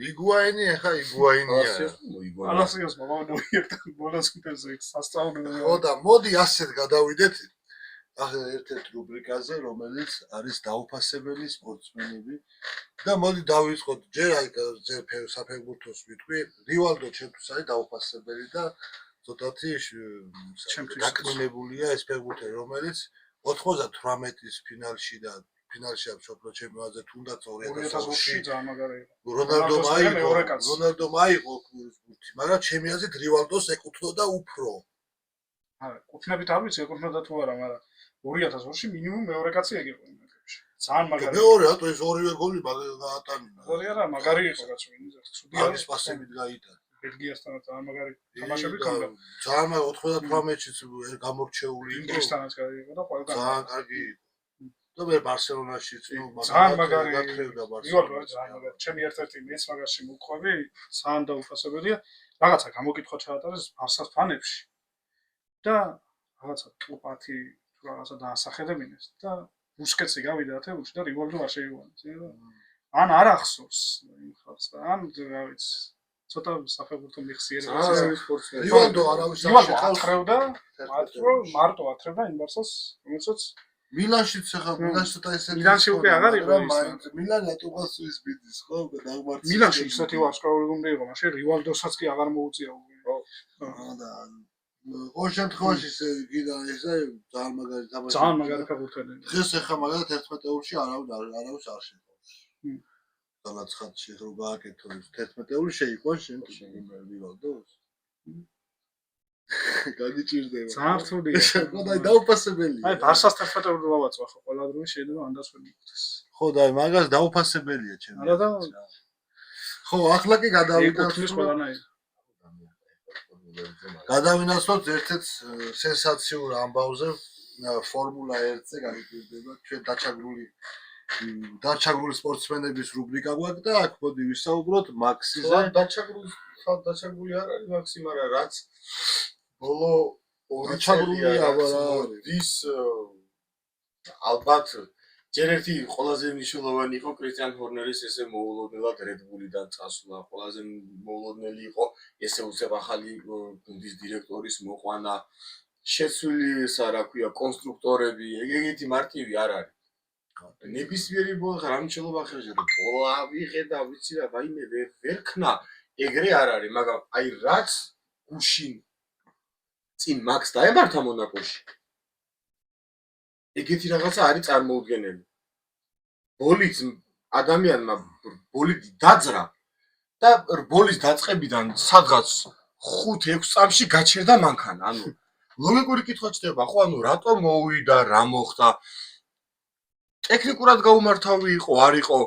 იგუაინი ახლა იგუაინია. ალასიოს მომავდოიერთა ბოლოსკიტაზე სასწაულებელია. ხო და მოდი ასეთ გადავიდეთ ახლა ერთ-ერთ რუბრიკაზე, რომელიც არის დაუფასებელი სპორტსმენები და მოდი დავიწყოთ ჯერ აი საფეხბურთოს ვიტყვი, რივალდო ჩემთვის არის დაუფასებელი და ცოტათი დაკნინებულია ეს ფეხბურთელი, რომელიც 98-ის ფინალში და ფინალში აქვს სოფლიო ჩემპიონატზე თუნდაც 2020-ში ძალიან მაგარი იყო. რონალდომ აიღო ბურთი, მაგრამ ჩემი აზრით რივალდოს ეკუთვნოდა უფრო. არა, კუთვნებით არ ვიცი, ეკუთვნოდა თუ არა, მაგრამ 2020-ში მინიმუმ მეორე კაცი ეგიყო იმ მატჩში. ძალიან მაგარი. მეორე რატო ეს ორივე გოლი გაატანა. ორი არა, მაგარი იყო კაცო, ვინც ცუდი არის პასებით გაიტანა. ბელგიასთან ძალიან მაგარი თამაშები ქონდა. ძალიან 98-ში გამორჩეული იყო. ინგლისთანაც კარგი იყო და ყველგან. ძალიან კარგი იყო. და მე ბარსელონაშიც ძალიან მაგარი გათრევდა ბარსელონა. ძალიან მაგარი. ჩემი ერთ-ერთი მეც მაგაში მოვყვები, ძალიან დაუფასებელია. რაღაცა გამოკითხვა ჩაატარეს ბარსას ფანებში. და რაღაცა კლუბათი თუ რაღაცა დაასახელებინეს და ბუსკეტსი გავიდა ათეულში და რივალდო არ შეიუვანეს. ან არ ახსოვს იმ ხალხს და ან რა ვიცი ცოტა საფეხბურთო მიხსიერებას რივალდო არავის არ შეხვდა მარტო ათრევდა იმ ბარსას რომელსაც მილანშიც ახლა მილანში ცოტა ესეთი მილანში უკვე აღარ იყო ის მილანი ატუღას ის ბიძის ხო დაგმარცხა მილანში ისეთი ვარსკვლავური გუნდი იყო მაშინ რივალდოსაც კი აღარ მოუწია ხო და ორ შემთხვევაში გიდა ესე ძალიან მაგარი თამაში ძალიან მაგარი ფეხბურთელი დღეს ახლა მაგალითად 11-ში არავის არ შეხვავს განაცხადში რო გააკეთო 11-ში შეიყვანს შენ რივალდოს გაგიჭირდება. ძალიან რთულია. და დაუფასებელია. აი ბარსას 11-ში დავაწვა ხო ყველა დრო შეიძლება ანდას ვერ მიგდეს. ხო და აი მაგას დაუფასებელია ჩემი. არა და ხო ახლა კი გადავინაცვლოთ ერთ-ერთ სენსაციურ ამბავზე ფორმულა 1-ზე გაგიჭირდება ჩვენ დაჩაგრული სპორტსმენების რუბრიკა გვაქვს და აქ მოდი ვისაუბროთ მაქსიზე. დაჩაგრული არ არის მაქსი, მაგრამ რაც ბოლო ორი ჩაგრულია აბარა ის ალბათ ჯერ ერთი ყველაზე მნიშვნელოვანი იყო კრისტიან ჰორნერის ესე მოულოდნელად რედბულიდან წასვლა, ყველაზე მოულოდნელი იყო ესე უცებ ახალი გუნდის დირექტორის მოყვანა, შეცვლილი რა ქვია კონსტრუქტორები, ეგეთი მარტივი არ არის. ნებისმიერი ბოლა რამჩელობა ხერხი ბოლა ვიღედა ვიცი რა ვაიმე ვერ ქნა ეგრე არ არის, მაგრამ აი რაც გუშინ წინ მაქს დაემართა მონაკოში. ეგეთი რაღაცა არის წარმოუდგენელი. ბოლიც ადამიანმა ბოლი დაძრა და ბოლის დაწყებიდან სადღაც 5-6 წამში გაჩერდა მანქანა. ანუ ლოგიკური კითხვა ჩდება, ხო, ანუ რატომ მოვიდა, რა მოხდა? ტექნიკურად გაუმართავი იყო, არ იყო.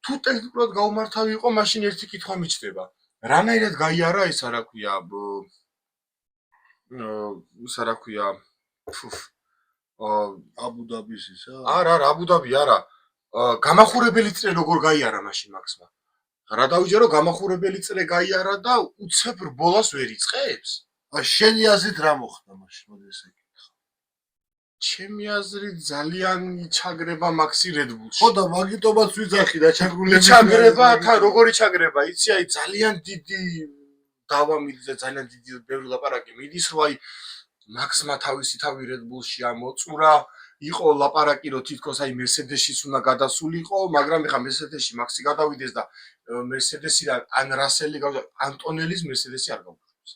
თუ ტექნიკურად გაუმართავი იყო, მაშინ ერთი კითხვა მიჩნდება. რანაირად გაიარა ეს რა ქვია რა ქვია აბუდაბის ისა? არა, აბუდაბი არა. გამახურებელი წრე როგორ გაიარა მაშინ მაქსმა? რა დავიჯერო გამახურებელი წრე გაიარა და უცებ რბოლას ვერ იწყებს? შენი აზრით რა მოხდა მაშინ? მოდი ესე კითხო. ჩემი აზრით ძალიან ჩაგრება მაქსი რედბულში. ხო და მაგიტომაც ვიძახი და ჩაგრული ჩაგრება თა როგორი ჩაგრება? იცი აი ძალიან დიდი დავა მიდის და ძალიან დიდი ბევრი ლაპარაკი მიდის, რომ აი მაქსმა თავისი თავი რედბულში ამოწურა, იყო ლაპარაკი რომ თითქოს აი მერსედესშიც უნდა გადასულიყო, მაგრამ ეხა მერსედესში მაქსი გადავიდეს და მერსედესიდან ან რასელი გავიდა, ანტონელის მერსედესი არ გავუშვებს.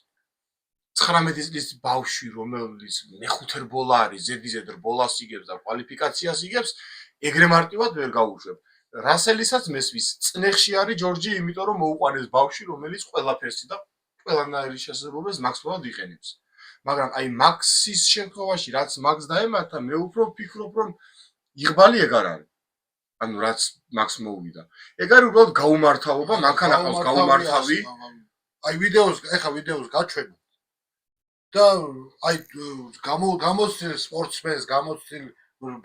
19 წლის ბავშვი რომელიც მეხუთე რბოლა არის, ზედიზედ რბოლას იგებს და კვალიფიკაციას იგებს, ეგრე მარტივად ვერ გავუშვებ. რასელისაც მესვის წნეხში არის ჯორჯი, იმიტომ რომ მოუყვანეს ბავშვი, რომელიც ყველაფერსი და ყველანაირი შესაძლებლობას მაქსიმალურად იყენებს. მაგრამ აი მაქსის შემთხვევაში რაც მაქს დაემართა, მე უფრო ვფიქრობ რომ იღბალი ეგ არ არის. ანუ რაც მაქს მოუვიდა. ეგ არის უბრალოდ გაუმართავობა, მანქანა ყავს გაუმართავი. აი ეხა ვიდეოს გაჩვენე. და აი გამოცდილ სპორტსმენს, გამოცდილ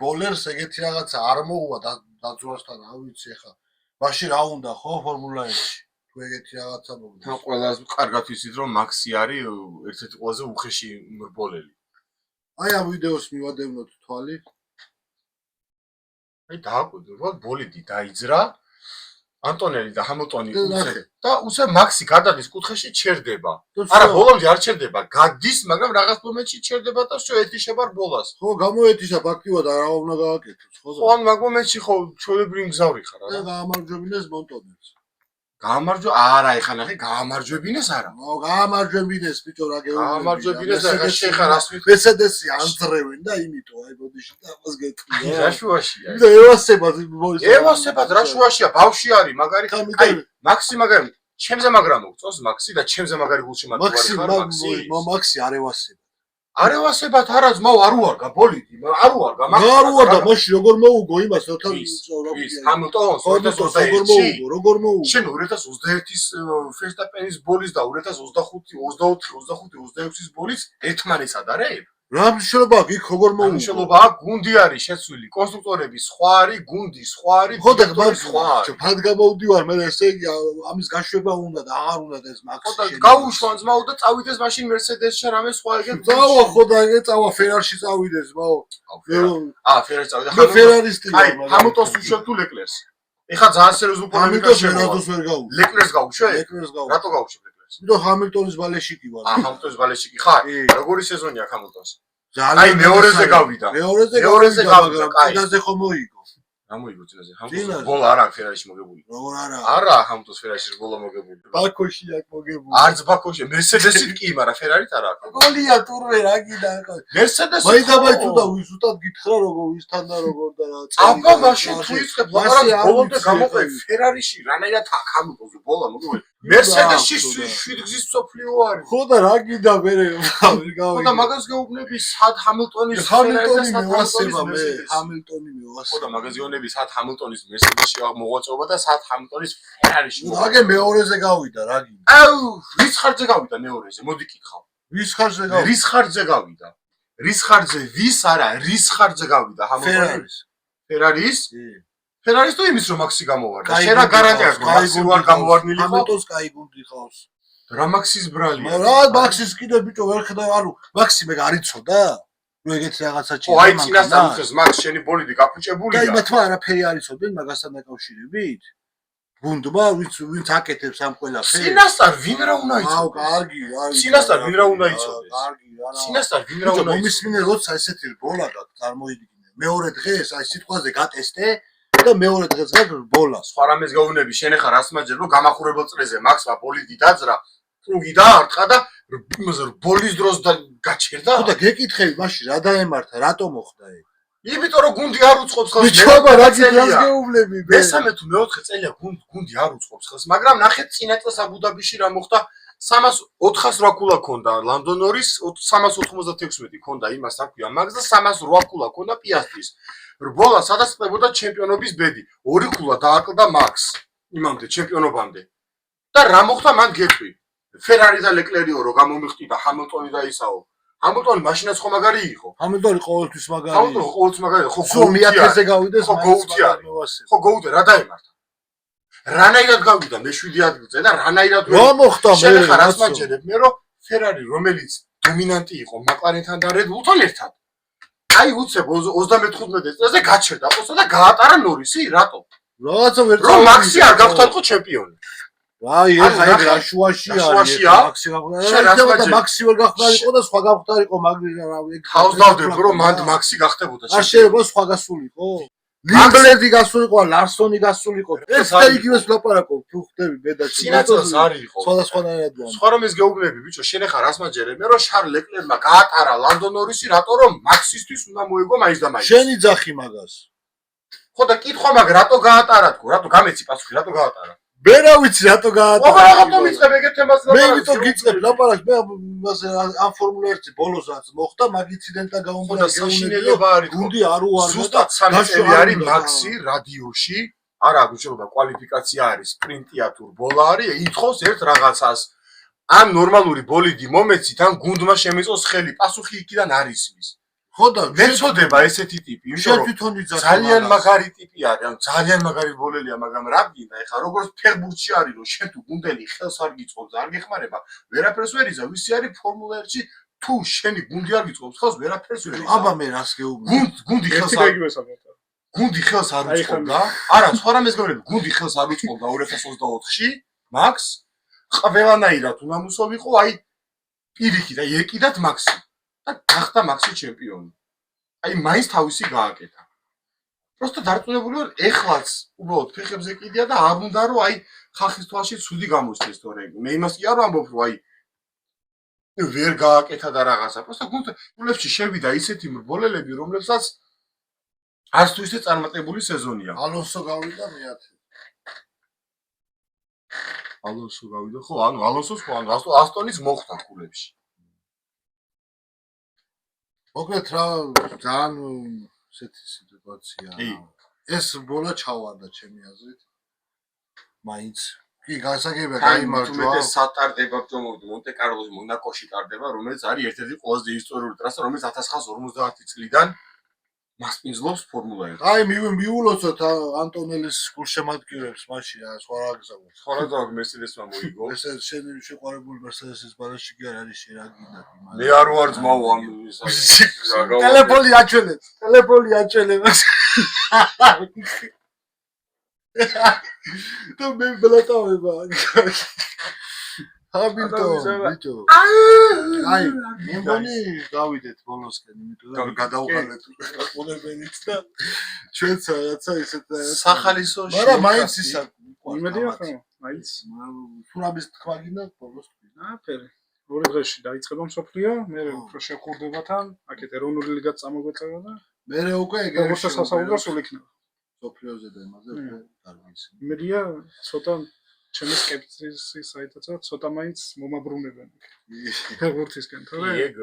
ბოლერს ეგეთი რაღაცა არ მოუვა დაძრასთან, რა ვიცი ეხა. მაშინ რა უნდა ხო ფორმულა 1-ში? თუ ეგეთი რაღაცა მოგდა. თან ყველაზე კარგად ვიცით რომ მაქსი არის ერთ-ერთი ყველაზე უხეში მრბოლელი. აი ამ ვიდეოს მივადევნოთ თვალი. აი დააკვირდე, რომ ბოლიდი დაიძრა ანტონელი და ჰამილტონი და უსე მაქსი გადადის კუთხეში ჩერდება. არა, ბოლომდე არ ჩერდება, გადის, მაგრამ რაღაც მომენტში ჩერდება და შო ეთიშება რბოლას. ხო, გამოეთიშა ფაქტიურად არა უნდა გააკეთოს, ხო? ხო, ან მაგ მომენტში ხო ჩვეულებრივი მგზავრი ხარ, და გაამარჯვებინეს მონტონელს. გაამარჯვა, არა, ეხლა ნახე, გაამარჯვებინეს არა. გაამარჯვებინეს ბიჭო რა გეუბნები. გაამარჯვებინეს და ეხლა შეხარ ასვით. მესედესი ანძრევენ და იმიტომ აი ბოდიში და ამას გეტყვია. რა შუაშია? და ევასებად ევასებად რა შუაშია? ბავში არის, მაგარი. აი, მაქსი მაგარი. ჩემზე მაგრა მოგწონს მაქსი და ჩემზე მაგარი გულში მატყუარი ხარ მაქსი. მაქსი არ ევასება. არ ევასებად არა ძმაო არ უარგა ბოლიდი არ უარგა მაქსი არ უარგა მაშინ როგორ მოუგო იმას როცა ჰამილტონს როგორ მოუგო შენ 2021-ის ფერსტაპენის ბოლის და 2025 24 25 26-ის ბოლის ერთმანეთს ადარებ რა მნიშვნელობა აქვს იქ როგორ მოუგო მნიშვნელობა გუნდი არის შეცვლილი კონსტრუქტორები სხვა არის გუნდი სხვა არის ხო და ფად გამოვდივარ მე ესე იგი ამის გაშვება უნდა და აღარ უნდა ეს მაქსი ხო და გაუშვან ძმაო და წავიდეს მაშინ მერსედესში რამე სხვა ეგეთ წავა ხო და ეგ წავა ფერარში წავიდეს ძმაო ფერარში წავიდა მე ფერარისტი აი ჰამილტონს უშვებ თუ ლეკლერს ეხლა ძალიან სერიოზულ ჰამილტონს რატოს ვერ გაუშვებ ლეკლერს გაუშვებ ლეკლერს გაუშვებ რატო გაუშვებ იმიტომ ჰამილტონის ბალეში კი ვარ ჰამილტონის ბალეში კი ხარ როგორი სეზონია ჰამილტონს ძალიან აი მეორეზე გავიდა მეორეზე გავიდა წინაზე ხო მოიგო რა მოიგო წინაზე ჰამილტონს ბოლა არა ფერარიში მოგებული როგორ არა არა ჰამილტონს ფერარიში ბოლა მოგებული ბაქოში აქ მოგებული არც ბაქოში მერსედესით კი მაგრამ ფერარით არა გოლია თურმე რა გიდა მერსედესი მაიდაბაი თუ და ზუსტად გითხრა როგორ ვისთან და როგორ და რა აბა მაშინ თუ იწყებ ლაპარაკი ბოლომდე გამოყე ფერარიში რანაირად აქ ჰამილტონზე ბოლა მოგებული მერსედესში 7 გზის სოფლიო არის ხო და რა გიდა მე ხო და მაგას გეუბნები სად ჰამილტონის ჰამილტონი მევასება მე ჰამილტონი მევასება ხო და მაგას გეუბნები სად ჰამილტონის მერსედესში მოღვაწეობა და სად ჰამილტონის ფერარიში აგე მეორეზე გავიდა რა გიდა აუ ვის ხარჯზე გავიდა მეორეზე მოდი კითხავ ვის ხარჯზე გავიდა რის ხარჯზე გავიდა რის ხარჯზე ვის არა რის ხარჯზე გავიდა ჰამილტონის ფერარის ფერარის თუ იმის რომ მაქსი გამოვარდა შენ რა გარანტია აქვს მაქსი ვარ გამოვარდნილი ხო ჰამილტონს კაი გუნდი ყავს რა მაქსის ბრალია რა მაქსის კიდე ბიჭო ვერ ხედავ ანუ მაქსი მე გარიცოდა ნუ ეგეთ რაღაცა ჭირდება ხო აი წინასწარ უხეს მაქს შენი ბოლიდი გაფუჭებულია და მათმა არაფერი არ იცოდნენ მაგასთან დაკავშირებით გუნდმა ვინც აკეთებს ამ ყველაფერს წინასწარ ვინ რა უნდა იცოდეს აუ კარგი წინასწარ ვინ რა უნდა იცოდეს კარგი რა წინასწარ ვინ რა უნდა იცოდეს მომისმინე როცა ესეთი ბოლა გაქვს წარმოიდგინე მეორე დღეს აი სიტყვაზე გატესტე და მეორე დღეს გაქვს ბოლა სხვა რამეს გაუნები შენ ახლა რას მაჯერ რომ გამახურებელ წრეზე მაქსმა ბოლიდი დაძრა პლუგი დაარტყა და ბოლის დროს გაჩერდა ხო და გეკითხები მაშინ რა დაემართა რატო მოხდა ეგ იმიტომ რომ გუნდი არ უწყობს ხელს ბიჭობა რა გეუბნები მესამე თუ მეოთხე წელია გუნდი არ უწყობს ხელს მაგრამ ნახე წინა წელს აბუდაბიში რა მოხდა 308 ქულა ქონდა ლანდონორის 396 ქონდა იმას აქვია მაგს და 308 ქულა ქონდა პიასტრის რბოლა სადაც ხდებოდა ჩემპიონობის ბედი 2 ქულა დააკლდა მაქს იმამდე ჩემპიონობამდე და რა მოხდა მან გეტყვი ფერარი და ლეკლერიო რო გამომიხტი და ჰამილტონი და ისაო ჰამილტონი მაშინაც ხო მაგარი იყო ჰამილტონი ყოველთვის მაგარი ჰამილტონი ყოველთვის მაგარი ხო გოუთი გავიდეს ხო გოუთი ხო გოუთი რა დაემართა რანაირად გავიდა მე-7 ადგილზე და რანაირად რა მოხდა მე რას მაჯერებ მე რომ ფერარი რომელიც დომინანტი იყო მაკლარენთან და რედბულთან ერთად აი უცებ 35 წელზე გაჩერდა ყოსა და გაატარა ნორისი რატო რაღაცა ვერ რომ მაქსი არ გავხდარიყო ჩემპიონი აი ეხა ეგ რა შუაში არის მაქსი გავხდარიყო და მაქსი ვერ გავხდარიყო და სხვა გავხდარიყო მაგრამ რა ეგ ხავს დავდებ რომ მანდ მაქსი გახდებოდა არ შეიძლება სხვა გასულიყო ლინკლერი გასულიყო ლარსონი გასულიყო ეს და იგივეს ლაპარაკობ თუ ხდები ბედაში სინაცვლას არის ხო სხვადასხვანაირად ვარ სხვა რომ ეს გეუბნები ბიჭო შენ ახლა რას მაჯერებ მე რომ შარლ ლეკლერმა გაატარა ლანდონორისი რატო რომ მაქსისთვის უნდა მოეგო მაინც და მაინც შენი ძახი მაგას ხო და კითხვა მაგ რატო გაატარა თქო რატო გამეცი პასუხი რატო გაატარა მე რა ვიცი რატო გაატარა აბა რატომ იწყებ ეგეთ თემას ლაპარაკს მე ვიტო გიწყებ ლაპარაკს მე ამ ფორმულა 1 ბოლოსაც მოხდა მაგ ინციდენტთან გამომდინარე და საშინელება არის გუნდი არ უარდა ზუსტად 3 წელი არის მაქსი რადიოში არა გუშინდა კვალიფიკაცია არის სპრინტია თუ ბოლა არის ითხოვს ერთ რაღაცას ან ნორმალური ბოლიდი მომეცით ან გუნდმა შემეწოს ხელი პასუხი იქიდან არ ისმის ხო და მეწოდება ესეთი ტიპი, შენ იმიტომ თვითონ რომ იძახი ძალიან მაგარი ტიპი არის, ანუ ძალიან მაგარი ბოლელია, მაგრამ რა გინდა, ეხლა როგორც ფეხბურთში არის, რომ შენ თუ გუნდელი ხელს არ გიწყობს, არ გეხმარება, ვერაფერს ვერ იზა, ვისი არის ფორმულა 1-ში, თუ შენი გუნდი არ გიწყობს, ხელს ვერაფერს ვერ იზა. აბა მე რას გეუბნები? გუნდი ხელს ერთი არ გეგმეს ამოთა. გუნდი ხელს არ აი, უწყობდა. არა, სხვა რამეს გავლები, გუნდი ხელს არ უწყობდა 2024-ში, მაქს ყველანაირად უნდა მოსოვიყო, აი პირიქით, აი ეკიდათ მაქსი და გახდა მაქსი ჩემპიონი. აი მაინც თავისი გააკეთა. просто დარწმუნებული ვარ, ეხლაც უბრალოდ ფეხებზე კიდია და არ უნდა რომ აი ხალხის თვალში ცუდი გამოსცეს თორე. მე იმას კი არ ვამბობ, რომ აი ვერ გააკეთა და რაღაცა. просто გუნდებში შევიდა ისეთი მრბოლელები, რომლებსაც არც თუ ისე წარმატებული სეზონია. ალონსო გავიდა მე-10. ალონსო გავიდა, ხო, ანუ ალონსოს ხო, ანუ ასტონის მოხდა ქულებში. მოკლედ რა ძალიან ესეთი სიტუაცია. კი. ეს ბოლა ჩავარდა ჩემი აზრით. მაინც კი გასაგებია გაიმარჯვა. მე სატარდება მონტე-კარლოს მონაკოში ტარდება, რომელიც არის ერთ-ერთი ყველაზე ისტორიული ტრასა, რომელიც 1950 წლიდან მასპინძლობს ფორმულა 1. აი მიულოცოთ ანტონელის გულშემატკივრებს მაშინ რა სხვა რა გზავნოთ. სხვა რა და მერსედესმა მოიგო. ესე შენ შეყვარებული მერსედესის ბარაში კი არ არის შე რა გინდა იმას. მე არ ვარ ძმაო ამ ტელეფონი აჩვენეთ. ტელეფონი აჩვენეთ. და მე ბლატავება. ბიჭო. აი, მეგონი გავიდეთ ბოლოსკენ, იმიტომ რომ გადავყალეთ ყურებენიც და ჩვენც რაღაცა ისეთ სახალისო მაგრამ მაინც ისა იმედია ხო? მაინც. სურამის თქვა გინდა ბოლოს. აფერი. ორი დღეში დაიწყება მსოფლიო, მე უფრო შეხურდება თან, აქეთ ეროვნული ლიგაც წამოგვეწევა და მე უკვე ეგ როგორც სასწავლო სულ იქნება. სოფლიოზე და იმაზე უკვე კარგი. იმედია ცოტა ჩემი სკეპტიციზმის საიტაცაც ცოტა მაინც მომაბრუნებენ. ფეხბურთისკენ, თორე ეგ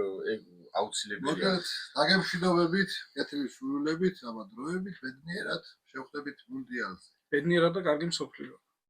აუცილებელია. მოკლედ, დაგემშვიდობებით, კეთილი სურვილებით, ამა დროებით, ბედნიერად შევხვდებით მუნდიალზე. ბედნიერად და კარგი მსოფლიო.